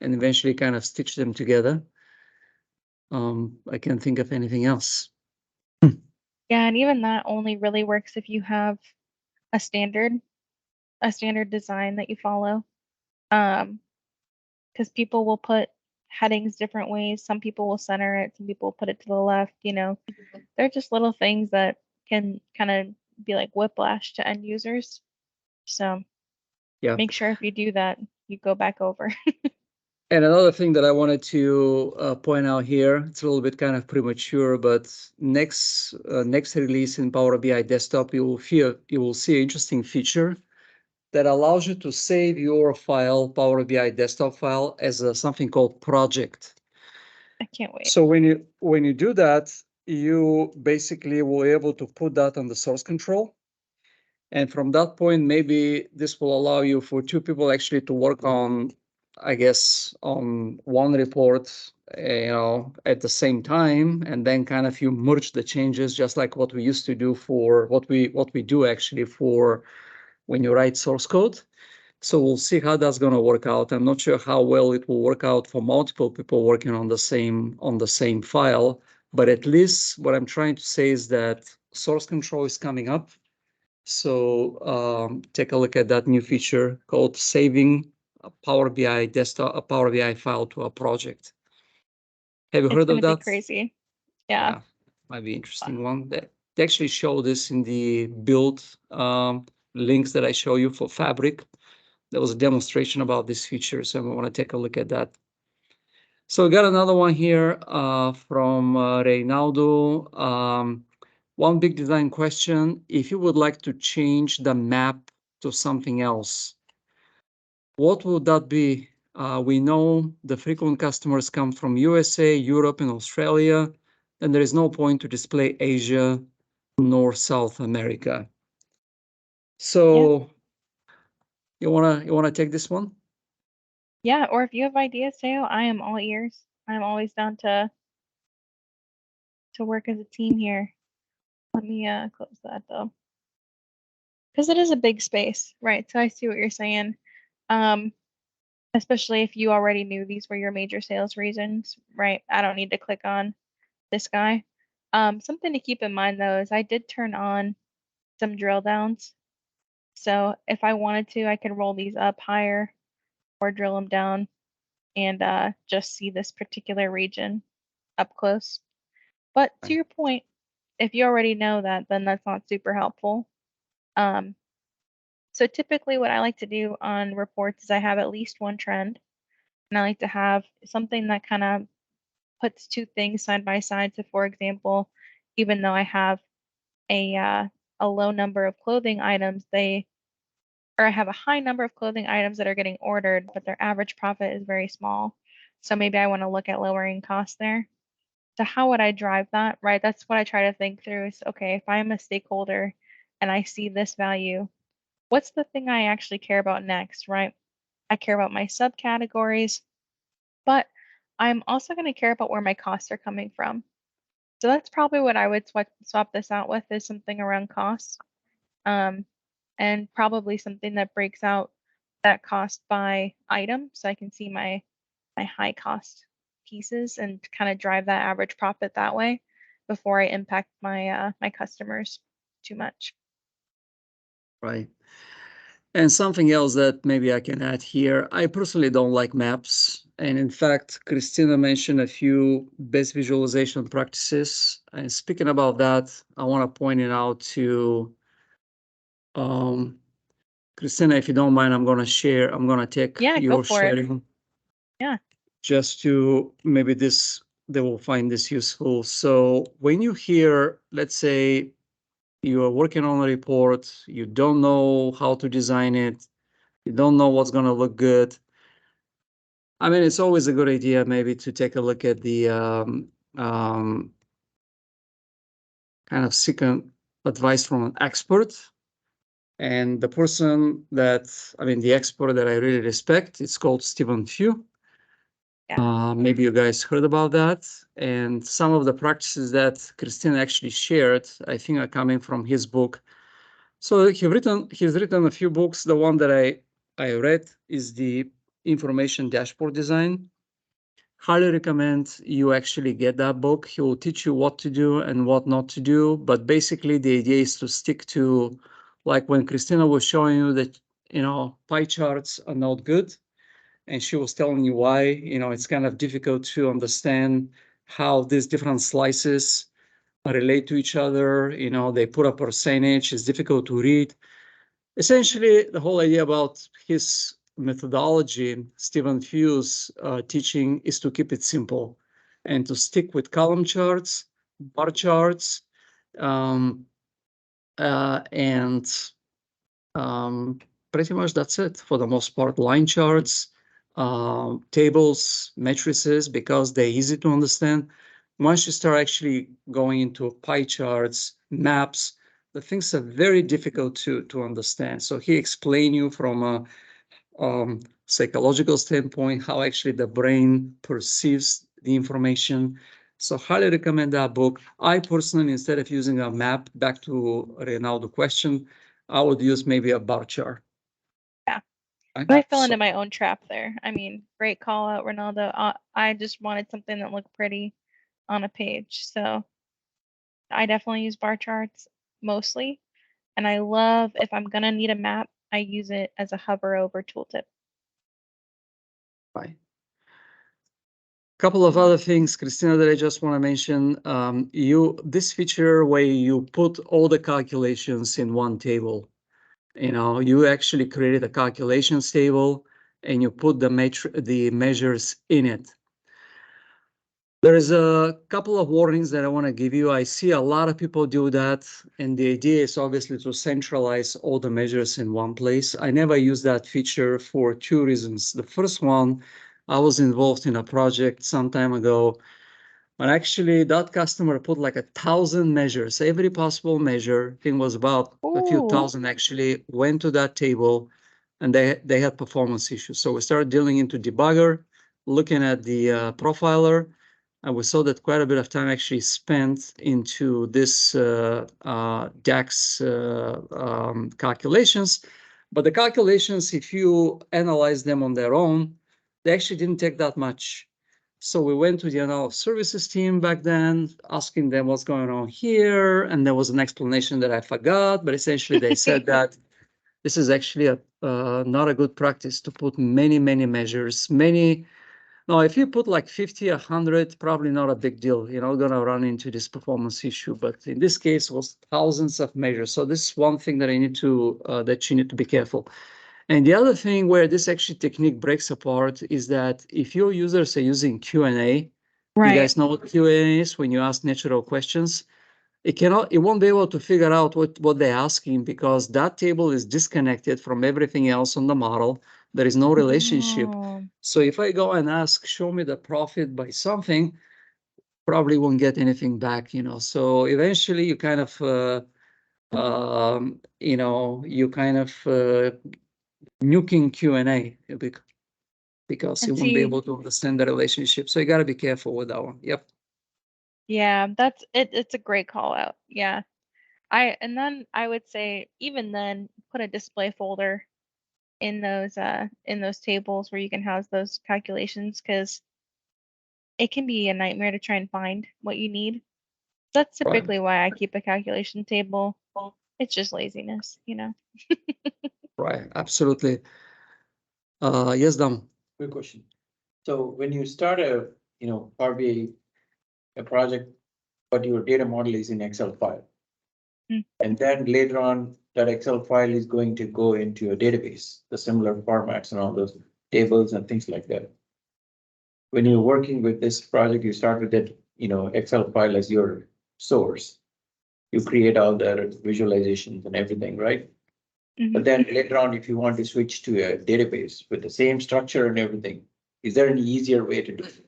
S1: and eventually kind of stitch them together. I can't think of anything else.
S7: yeah, and even that only really works if you have a standard. a standard design that you follow. Because people will put headings different ways. Some people will center it, some people will put it to the left, They're just little things that can kind of be like whiplash to end users. So
S1: Yeah.
S7: make sure if you do that, you go back over.
S1: And another thing that I wanted to point out here, it's a little bit kind of premature, but next release in Power BI Desktop, you will see an interesting feature that allows you to save your file, Power BI Desktop file, as something called project.
S7: I can't wait.
S1: So when you do that, you basically will be able to put that on the source control. And from that point, maybe this will allow you for two people actually to work on, I guess, on one report, at the same time, and then kind of you merge the changes, just like what we used to do for what we do actually for when you write source code. So we'll see how that's going to work out. I'm not sure how well it will work out for multiple people working on the same file, but at least what I'm trying to say is that source control is coming up. So take a look at that new feature called saving a Power BI desktop, a Power BI file to a project. Have you heard of
S7: It's gonna
S1: that?
S7: be crazy. Yeah.
S1: Might be interesting one. They actually show this in the build links that I show you for Fabric. There was a demonstration about this feature, so we want to take a look at that. So we got another one here from Reynaldo. One big design question: if you would like to change the map to something else, what would that be? We know the frequent customers come from USA, Europe, and Australia, and there is no point to display Asia nor South America. So you wanna take this one?
S7: Yeah, or if you have ideas, Teo, I am all ears. I'm always down to work as a team here. Let me close that though. Because it is a big space, right? So I see what you're saying. Especially if you already knew these were your major sales regions, right? I don't need to click on this guy. Something to keep in mind though is I did turn on some drill downs. So if I wanted to, I could roll these up higher or drill them down and just see this particular region up close. But to your point, if you already know that, then that's not super helpful. So typically what I like to do on reports is I have at least one trend, and I like to have something that kind of puts two things side by side. So for example, even though I have a low number of clothing items, I have a high number of clothing items that are getting ordered, but their average profit is very small. So maybe I want to look at lowering costs there. So how would I drive that, right? That's what I try to think through is, okay, if I'm a stakeholder and I see this value, what's the thing I actually care about next, right? I care about my subcategories, but I'm also going to care about where my costs are coming from. So that's probably what I would swap this out with, is something around costs. And probably something that breaks out that cost by item, so I can see my high cost pieces and kind of drive that average profit that way before I impact my customers too much.
S1: Right. And something else that maybe I can add here, I personally don't like maps. And in fact, Kristyna mentioned a few best visualization practices. And speaking about that, I want to point it out to Kristyna, if you don't mind, I'm going to take
S7: Yeah, go
S1: your
S7: for it.
S1: sharing.
S7: Yeah.
S1: Just to maybe they will find this useful. So when you hear, let's say, you are working on a report, you don't know how to design it, you don't know what's going to look good. I mean, it's always a good idea maybe to take a look at the kind of seek advice from an expert. And the person the expert that I really respect, it's called Stephen Few. Maybe you guys heard about that. And some of the practices that Kristyna actually shared, I think are coming from his book. So he's written a few books. The one that I read is the Information Dashboard Design. Highly recommend you actually get that book. He will teach you what to do and what not to do. But basically the idea is to stick to, like when Kristyna was showing you that pie charts are not good. And she was telling you why, it's kind of difficult to understand how these different slices relate to each other. They put a percentage, it's difficult to read. Essentially, the whole idea about his methodology, Stephen Hughes teaching, is to keep it simple and to stick with column charts, bar charts, and pretty much that's it for the most part. Line charts, tables, matrices, because they're easy to understand. Once you start actually going into pie charts, maps, the things are very difficult to understand. So he explained you from a psychological standpoint how actually the brain perceives the information. So highly recommend that book. I personally, instead of using a map, back to Reynaldo question, I would use maybe a bar chart.
S7: Yeah.
S1: Right?
S7: But I fell
S1: So-
S7: into my own trap there. I mean, great call out, Ronaldo. I just wanted something that looked pretty on a page. So I definitely use bar charts mostly. And I love, if I'm gonna need a map, I use it as a hover over tooltip.
S1: Right. Couple of other things, Kristyna, that I just want to mention. This feature where you put all the calculations in one table. You actually created a calculations table and you put the measures in it. There is a couple of warnings that I want to give you. I see a lot of people do that, and the idea is obviously to centralize all the measures in one place. I never use that feature for two reasons. The first one, I was involved in a project some time ago, and actually that customer put like 1,000 measures, every possible measure. I think it was about a few
S7: Ooh.
S1: thousand actually went to that table, and they had performance issues. So we started dealing into debugger, looking at the profiler, and we saw that quite a bit of time actually spent into this DAX calculations. But the calculations, if you analyze them on their own, they actually didn't take that much. So we went to the analysis services team back then, asking them what's going on here. And there was an explanation that I forgot, but essentially they said that this is actually not a good practice to put many, many measures, Now, if you put like 50, 100, probably not a big deal. You're not gonna run into this performance issue. But in this case, it was thousands of measures. So this is one thing that you need to be careful. And the other thing where this actually technique breaks apart is that if your users are using Q&A, you guys know what Q&A is when you ask natural questions. It won't be able to figure out what they're asking because that table is disconnected from everything else on the model. There is no relationship.
S7: Oh.
S1: So if I go and ask, show me the profit by something, probably won't get anything back, So eventually you kind of, nuking Q&A because you
S7: And
S1: won't be
S7: see,
S1: able to understand the relationship. So you got to be careful with that one. Yep.
S7: yeah, that's it. It's a great call out. Yeah. And then I would say even then put a display folder in those tables where you can house those calculations because it can be a nightmare to try and find what you need. That's
S1: Right.
S7: typically why I keep a calculation table. It's just laziness.
S1: Right. Absolutely. Yes, Dom.
S2: Quick question. So when you start a, Power BI, a project, but your data model is in Excel file.
S7: Mm.
S2: And then later on, that Excel file is going to go into a database, the similar formats and all those tables and things like that. When you're working with this project, you start with that, Excel file as your source. You create all the visualizations and everything, right?
S7: Mhm.
S2: But then later on, if you want to switch to a database with the same structure and everything, is there an easier way to do it?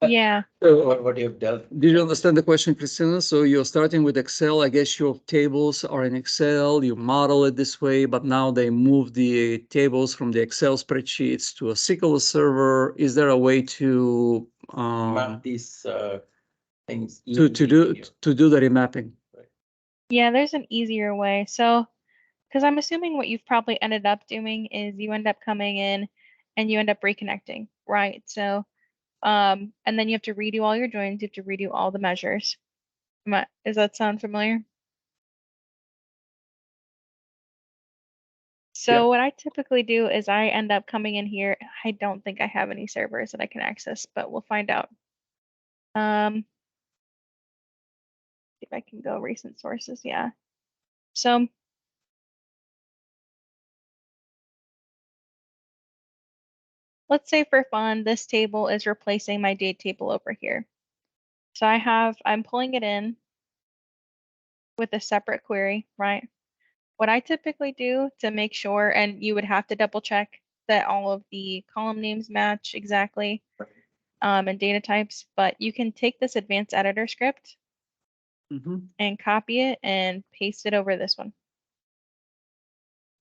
S7: Yeah.
S2: What you have dealt?
S1: Did you understand the question, Christina? So you're starting with Excel. I guess your tables are in Excel. You model it this way, but now they move the tables from the Excel spreadsheets to a SQL server. Is there a way to
S2: Map these things.
S1: to do the remapping?
S7: Yeah, there's an easier way. So, because I'm assuming what you've probably ended up doing is you end up coming in and you end up reconnecting, right? So, and then you have to redo all your joins, you have to redo all the measures. Does that sound familiar? So what I typically do is I end up coming in here. I don't think I have any servers that I can access, but we'll find out. See if I can go recent sources. Yeah. So let's say for fun, this table is replacing my date table over here. So I'm pulling it in with a separate query, right? What I typically do to make sure, and you would have to double check that all of the column names match exactly, and data types, but you can take this advanced editor script and copy it and paste it over this one.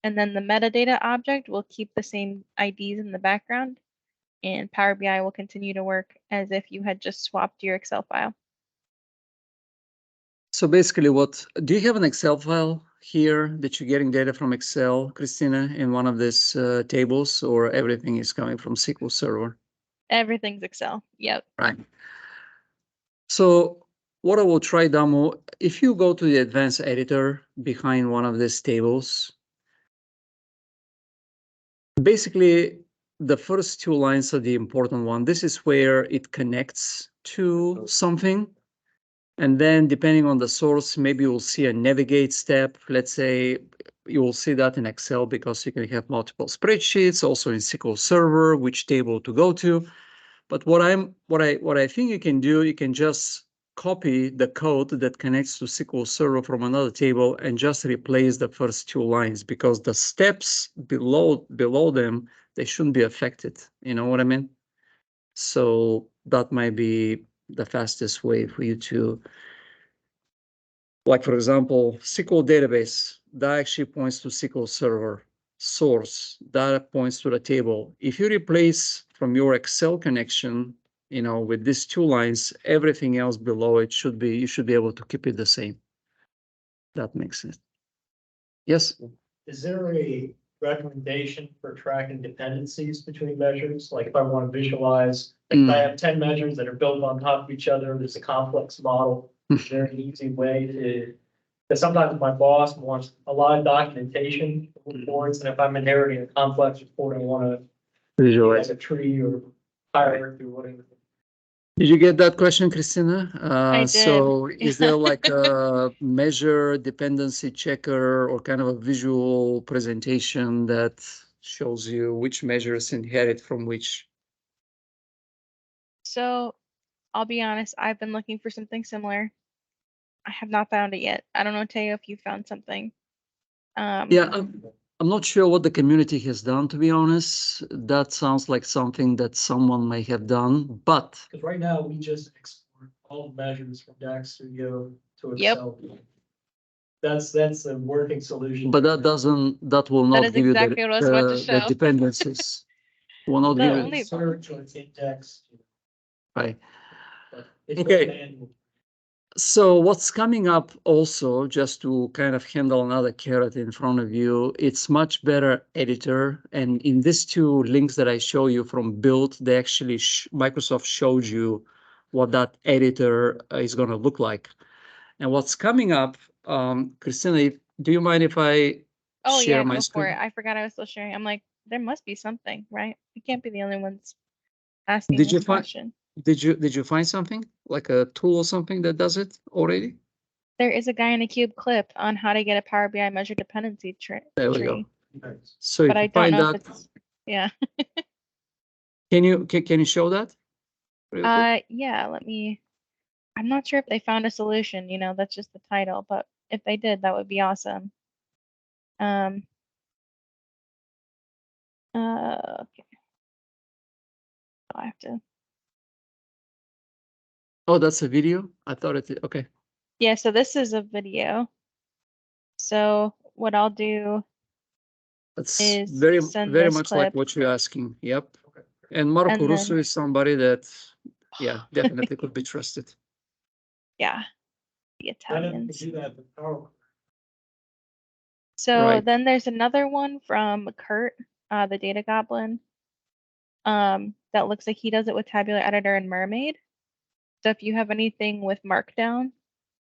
S7: And then the metadata object will keep the same IDs in the background, and Power BI will continue to work as if you had just swapped your Excel file.
S1: So basically do you have an Excel file here that you're getting data from Excel, Kristyna, in one of these tables, or everything is coming from SQL Server?
S7: Everything's Excel. Yep.
S1: Right. So what I will try, Damo, if you go to the advanced editor behind one of these tables, basically the first two lines are the important one. This is where it connects to something. And then depending on the source, maybe you'll see a navigate step. Let's say you will see that in Excel because you can have multiple spreadsheets, also in SQL Server, which table to go to. But what I think you can do, you can just copy the code that connects to SQL Server from another table and just replace the first two lines, because the steps below them, they shouldn't be affected. You know what I mean? So that might be the fastest way for you to, like, for example, SQL database, that actually points to SQL Server. Source, that points to the table. If you replace from your Excel connection, with these two lines, everything else below it you should be able to keep it the same. That makes sense. Yes?
S6: Is there a recommendation for tracking dependencies between measures? Like if I want to visualize, like if I have 10 measures that are built on top of each other, there's a complex model. Is there an easy way to, because sometimes my boss wants a lot of documentation for reports, and if I'm inheriting a complex report, I want to visualize a tree or hierarchy or whatever.
S1: Did you get that question, Kristyna?
S7: I did.
S1: So is there like a measure dependency checker or kind of a visual presentation that shows you which measures inherit from which?
S7: So I'll be honest, I've been looking for something similar. I have not found it yet. I don't know, Teo, if you found something.
S1: Yeah, I'm not sure what the community has done, to be honest. That sounds like something that someone may have done, but
S6: Because right now we just export all measures from DAX Studio to
S7: Yep.
S6: Excel. That's a working solution.
S1: but that will not
S7: is
S1: give
S7: exactly
S1: you
S7: what I was about to
S1: the
S7: show.
S1: dependencies. Will not
S7: The
S1: give
S7: only-
S1: it.
S6: Search or it's index.
S1: Right.
S6: But it's
S1: Okay.
S6: manual.
S1: So what's coming up also, just to kind of handle another carrot in front of you, it's much better editor. And in these two links that I show you from Build, they actually Microsoft showed you what that editor is going to look like. And what's coming up, Kristyna, do you mind if I share my
S7: go
S1: screen?
S7: for it. I forgot I was still sharing. I'm like, there must be something, right? We can't be the only ones asking
S1: Did
S7: this
S1: you find
S7: question.
S1: did you find something like a tool or something that does it already?
S7: There is a guy in a cube clip on how to get a Power BI measure dependency
S1: There we
S7: tree,
S1: go. So
S7: but
S1: if
S7: I
S1: you
S7: don't
S1: find
S7: know
S1: that,
S7: if it's yeah.
S1: can you show that? Real quick?
S7: Yeah. I'm not sure if they found a solution. That's just the title, but if they did, that would be awesome. Okay. I have to.
S1: Oh, that's a video? I thought it, okay.
S7: Yeah, so this is a video. So what I'll do
S1: That's
S7: is
S1: very
S7: send
S1: very
S7: this
S1: much like
S7: clip,
S1: what you're asking. Yep. And Marco
S7: and
S1: Russo
S7: then
S1: is somebody that, yeah, definitely could be trusted.
S7: yeah, the Italians.
S6: Do that with Power.
S7: So
S1: Right.
S7: then there's another one from Kurt, the Data Goblin. That looks like he does it with Tabular Editor and Mermaid. So if you have anything with Markdown,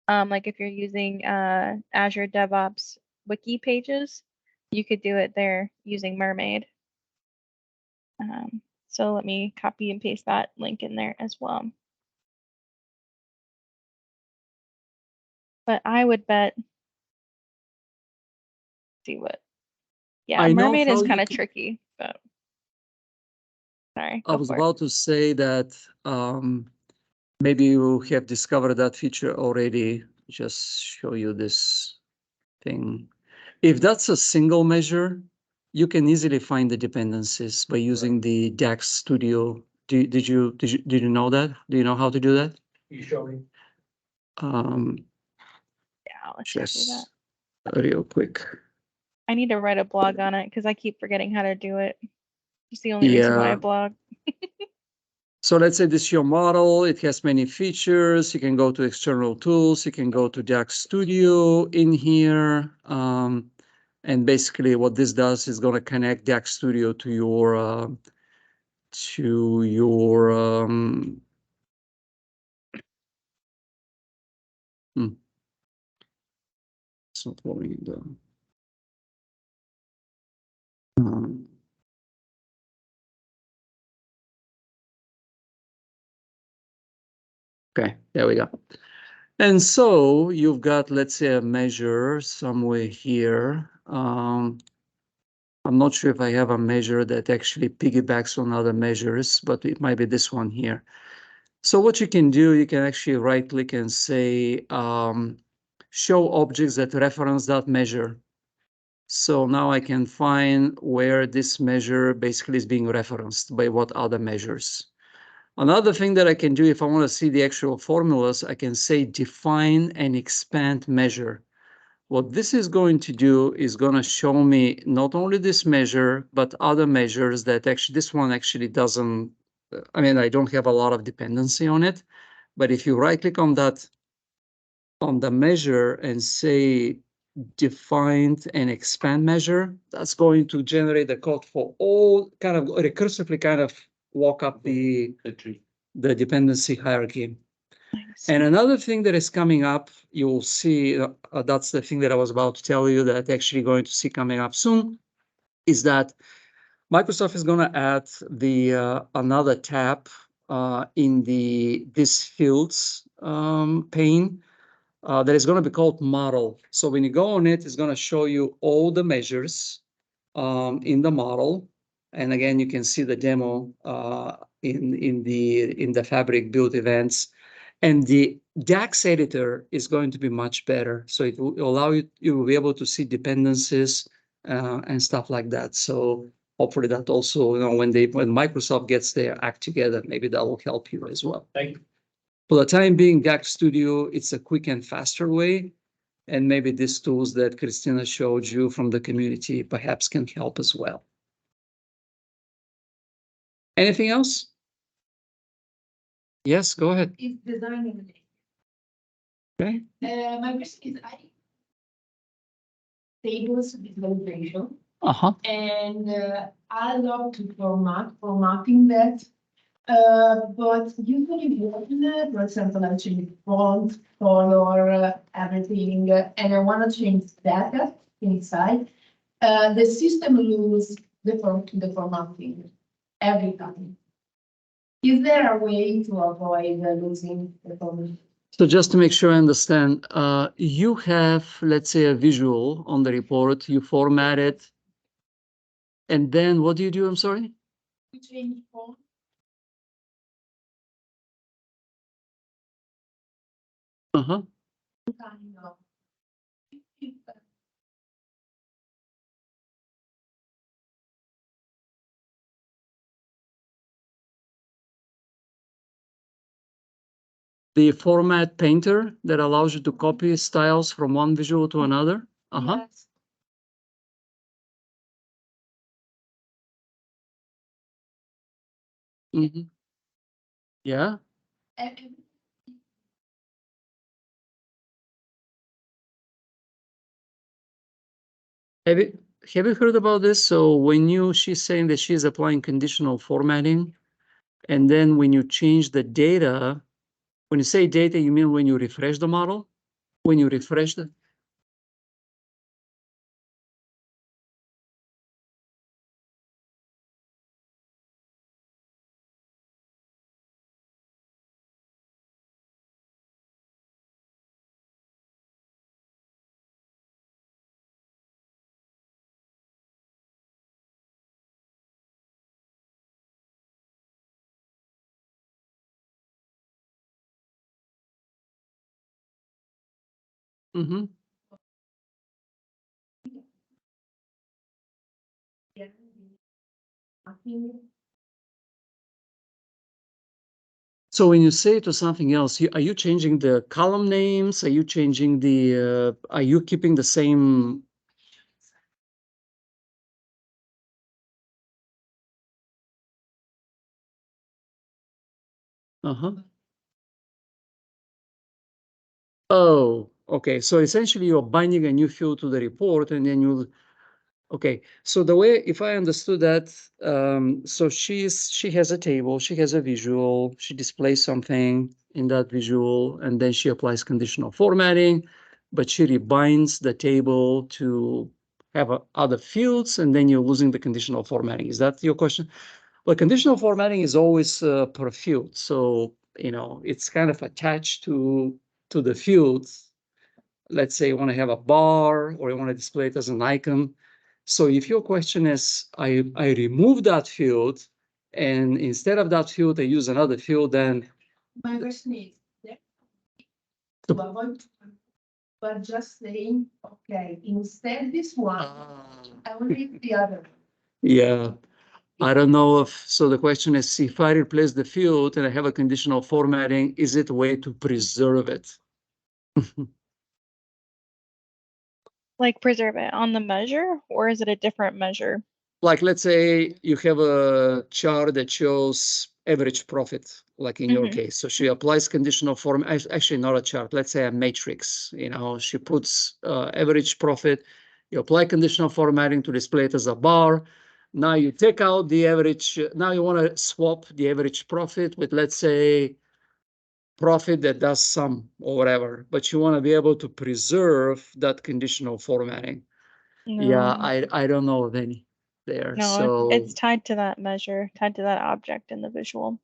S7: like if you're using Azure DevOps wiki pages, you could do it there using Mermaid. So let me copy and paste that link in there as well. But I would bet, see what, yeah,
S1: I know
S7: Mermaid is
S1: how you
S7: kind of
S1: can-
S7: tricky, but sorry,
S1: I
S7: go
S1: was
S7: for it.
S1: about to say that maybe you have discovered that feature already. Just show you this thing. If that's a single measure, you can easily find the dependencies by using the DAX Studio. Did you know that? Do you know how to do that?
S6: You show me.
S7: Yeah, let's just do that.
S1: Just real quick.
S7: I need to write a blog on it because I keep forgetting how to do it. It's the only reason why I
S1: Yeah.
S7: blog.
S1: So let's say this is your model. It has many features. You can go to external tools. You can go to DAX Studio in here. And basically what this does is going to connect DAX Studio to your it's not loading the okay, there we go. And so you've got, let's say, a measure somewhere here. I'm not sure if I have a measure that actually piggybacks on other measures, but it might be this one here. So what you can do, you can actually right click and say, show objects that reference that measure. So now I can find where this measure basically is being referenced by what other measures. Another thing that I can do if I want to see the actual formulas, I can say define and expand measure. What this is going to do is going to show me not only this measure, but other measures that actually, this one actually doesn't, I mean, I don't have a lot of dependency on it. But if you right click on that, on the measure and say defined and expand measure, that's going to generate the code for all kind of recursively kind of walk up the
S2: tree.
S1: the dependency hierarchy.
S7: Nice.
S1: And another thing that is coming up, you'll see, that's the thing that I was about to tell you that actually going to see coming up soon, is that Microsoft is going to add the another tab in this fields pane that is going to be called model. So when you go on it, it's going to show you all the measures in the model. And again, you can see the demo in the Fabric build events. And the DAX editor is going to be much better. So it will allow you, you will be able to see dependencies and stuff like that. So hopefully that also, you know, when Microsoft gets their act together, maybe that will help you as well.
S6: Thank you.
S1: For the time being, DAX Studio, it's a quick and faster way. And maybe these tools that Kristyna showed you from the community perhaps can help as well. Anything else? Yes, go ahead.
S5: It's designing.
S1: Okay.
S5: My question is, tables visualization,
S1: Uh-huh.
S5: and I love to formatting that. But usually when, for example, I change font, color, everything, and I want to change data inside, the system loses the formatting every time. Is there a way to avoid losing the formatting?
S1: So just to make sure I understand, you have, let's say, a visual on the report, you format it, and then what do you do? I'm sorry?
S5: We change font.
S1: Uh-huh.
S5: Kind of.
S1: The format painter that allows you to copy styles from one visual to another. Uh-huh.
S5: Yes.
S1: Mm-hmm. Yeah.
S5: And
S1: Have you heard about this? So when she's saying that she's applying conditional formatting, and then when you change the data, when you say data, you mean when you refresh the model? When you refresh the, Mm-hmm. So when you say to something else, are you changing the column names? Are you changing are you keeping the same? Uh-huh. Oh, okay. So essentially you're binding a new field to the report and then okay. So the way, if I understood that, so she has a table, she has a visual, she displays something in that visual, and then she applies conditional formatting, but she rebinds the table to have other fields, and then you're losing the conditional formatting. Is that your question? Well, conditional formatting is always per field. So, it's kind of attached to the fields. Let's say you want to have a bar or you want to display it as an icon. So if your question is, I remove that field and instead of that field, I use another field, then
S5: My question is, to avoid, but just saying, okay, instead this one, I will leave the other.
S1: yeah, I don't know so the question is, if I replace the field and I have a conditional formatting, is it a way to preserve it?
S7: Like preserve it on the measure, or is it a different measure?
S1: Like, let's say you have a chart that shows average profit, like in your case. So she applies conditional form, actually not a chart, let's say a matrix, she puts average profit, you apply conditional formatting to display it as a bar. Now you take out the average, now you want to swap the average profit with, let's say, profit that does sum or whatever, but you want to be able to preserve that conditional formatting. Yeah, I don't know of any there.
S7: No,
S1: So,
S7: it's tied to that measure, tied to that object in the visual.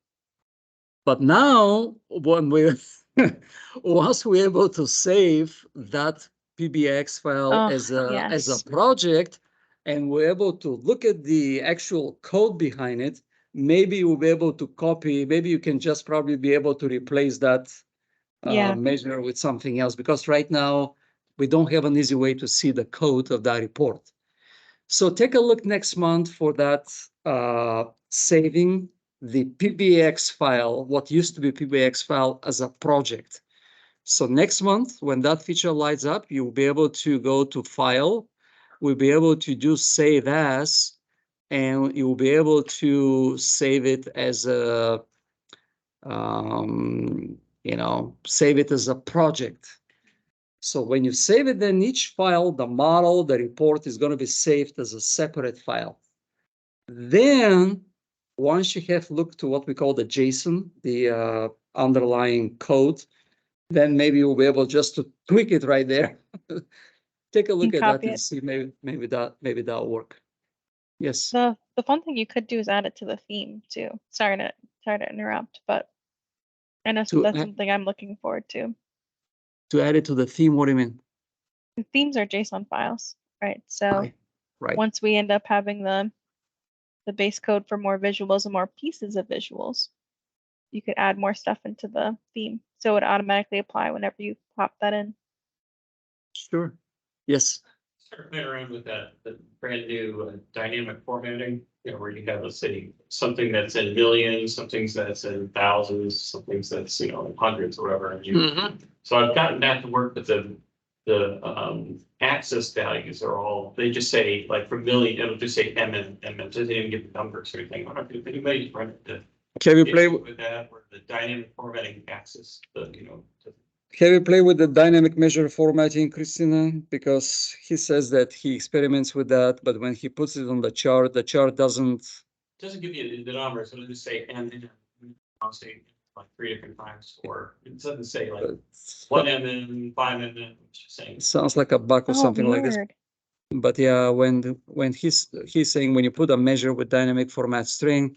S1: but now when once we're able to save that PBX file
S7: Oh,
S1: as a
S7: yes.
S1: project, and we're able to look at the actual code behind it, maybe we'll be able to copy. Maybe you can just probably be able to replace that
S7: Yeah.
S1: measure with something else, because right now we don't have an easy way to see the code of that report. So take a look next month for that saving the PBX file, what used to be PBX file, as a project. So next month, when that feature lights up, you'll be able to go to File. We'll be able to do Save As, and you'll be able to save it as a, save it as a project. So when you save it, then each file, the model, the report is going to be saved as a separate file. Then, once you have looked to what we call the JSON, the underlying code, then maybe you'll be able just to tweak it right there. Take a look
S7: And
S1: at that
S7: copy
S1: and
S7: it.
S1: see maybe that'll work. Yes.
S7: The fun thing you could do is add it to the theme too. Sorry to interrupt, but I know
S1: To
S7: that's
S1: add,
S7: something I'm looking forward to.
S1: to add it to the theme, what do you mean?
S7: And themes are JSON files, right? So
S1: Right.
S7: once we end up having the base code for more visuals and more pieces of visuals, you could add more stuff into the theme. So it would automatically apply whenever you pop that in.
S1: Sure. Yes.
S8: Start playing around with that, the brand new dynamic formatting, where you have, let's say, something that's in millions, something that's in thousands, something that's, in hundreds or whatever. And so I've gotten that to work, but the access values are all, they just say, like, for million, it'll just say MM, it doesn't even give the numbers or anything. I don't know if anybody's run it.
S1: Can we play
S8: with that, or the dynamic formatting access,
S1: Have you played with the dynamic measure formatting, Kristyna? Because he says that he experiments with that, but when he puts it on the chart doesn't.
S8: give you the numbers, it'll just say, and then I'll say like 3 different times, or it doesn't say like 1 and 5 and then saying.
S1: Sounds like a bug or
S7: Oh,
S1: something like this.
S7: weird.
S1: But yeah, when he's saying when you put a measure with dynamic format string,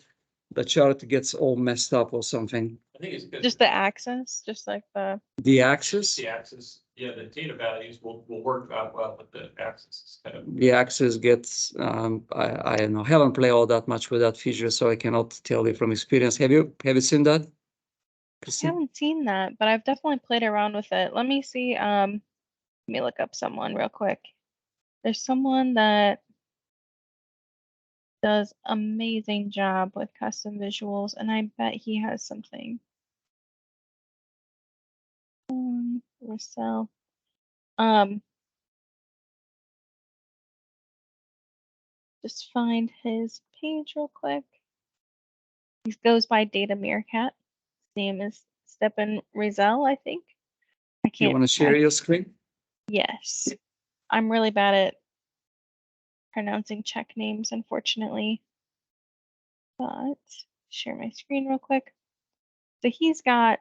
S1: the chart gets all messed up or something.
S8: I think it's
S7: Just the axis, just like the
S1: The axis,
S8: the axis, the data values will work out well, but the axis is kind of.
S1: the axis gets. I don't know. Haven't played all that much with that feature, so I cannot tell you from experience. Have you seen that,
S7: I
S1: Kristyna?
S7: haven't seen that, but I've definitely played around with it. Let me see. Let me look up someone real quick. There's someone that does amazing job with custom visuals, and I bet he has something. Russell. Just find his page real quick. He goes by Data Meerkat. His name is Stepan Rizal, I think. I
S1: You
S7: can't.
S1: want to share your screen?
S7: Yes. I'm really bad at pronouncing Czech names, unfortunately. But share my screen real quick. So he's got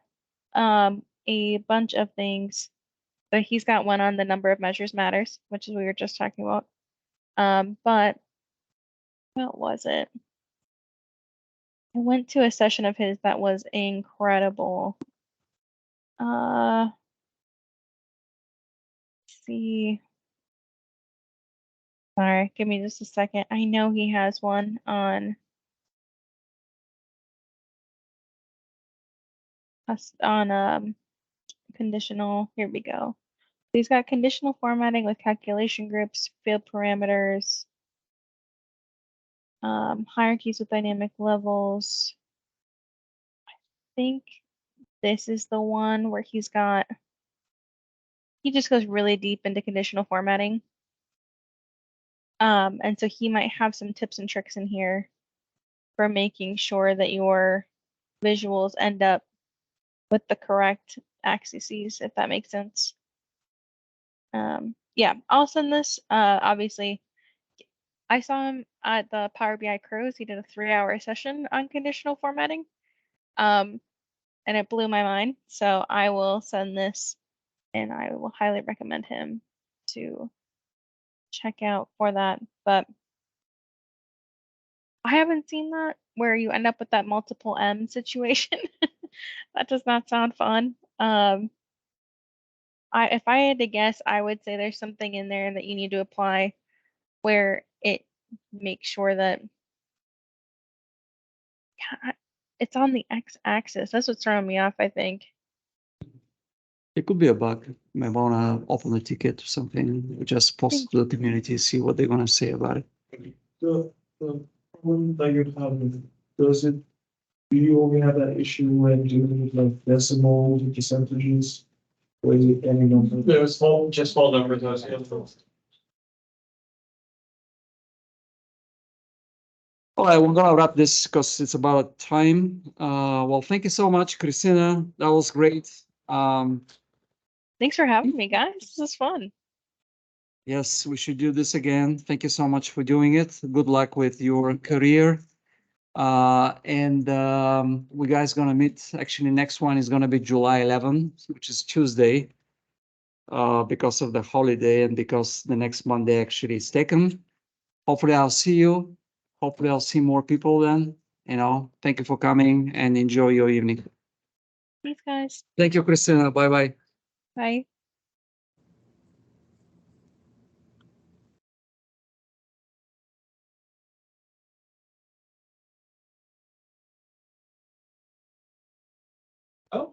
S7: a bunch of things. So he's got one on the number of measures matters, which is what we were just talking about. But what was it? I went to a session of his that was incredible. Let's see. Sorry, give me just a second. I know he has one on conditional. Here we go. He's got conditional formatting with calculation groups, field parameters, hierarchies with dynamic levels. I think this is the one where he just goes really deep into conditional formatting. And so he might have some tips and tricks in here for making sure that your visuals end up with the correct axes, if that makes sense. Yeah, I'll send this. Obviously, I saw him at the Power BI Crows. He did a 3-hour session on conditional formatting. And it blew my mind. So I will send this, and I will highly recommend him to check out for that. But I haven't seen that where you end up with that multiple M situation. That does not sound fun. If I had to guess, I would say there's something in there that you need to apply where it makes sure that it's on the x-axis. That's what's throwing me off, I think.
S1: It could be a bug. You might want to open a ticket or something, just post to the community, see what they're going to say about it.
S3: The problem that you're having, do you only have that issue when dealing with like decimals or percentages? Or is it any number?
S8: There's just small numbers. Those infos.
S1: All right, we're gonna wrap this because it's about time. Well, thank you so much, Kristyna. That was great.
S7: Thanks for having me, guys. This is fun.
S1: Yes, we should do this again. Thank you so much for doing it. Good luck with your career. And we guys gonna meet. Actually, next one is gonna be July 11th, which is Tuesday, because of the holiday and because the next Monday actually is taken. Hopefully, I'll see you. Hopefully, I'll see more people then. Thank you for coming and enjoy your evening.
S7: Thanks, guys.
S1: Thank you, Kristyna. Bye-bye.
S7: Bye.
S2: Oh.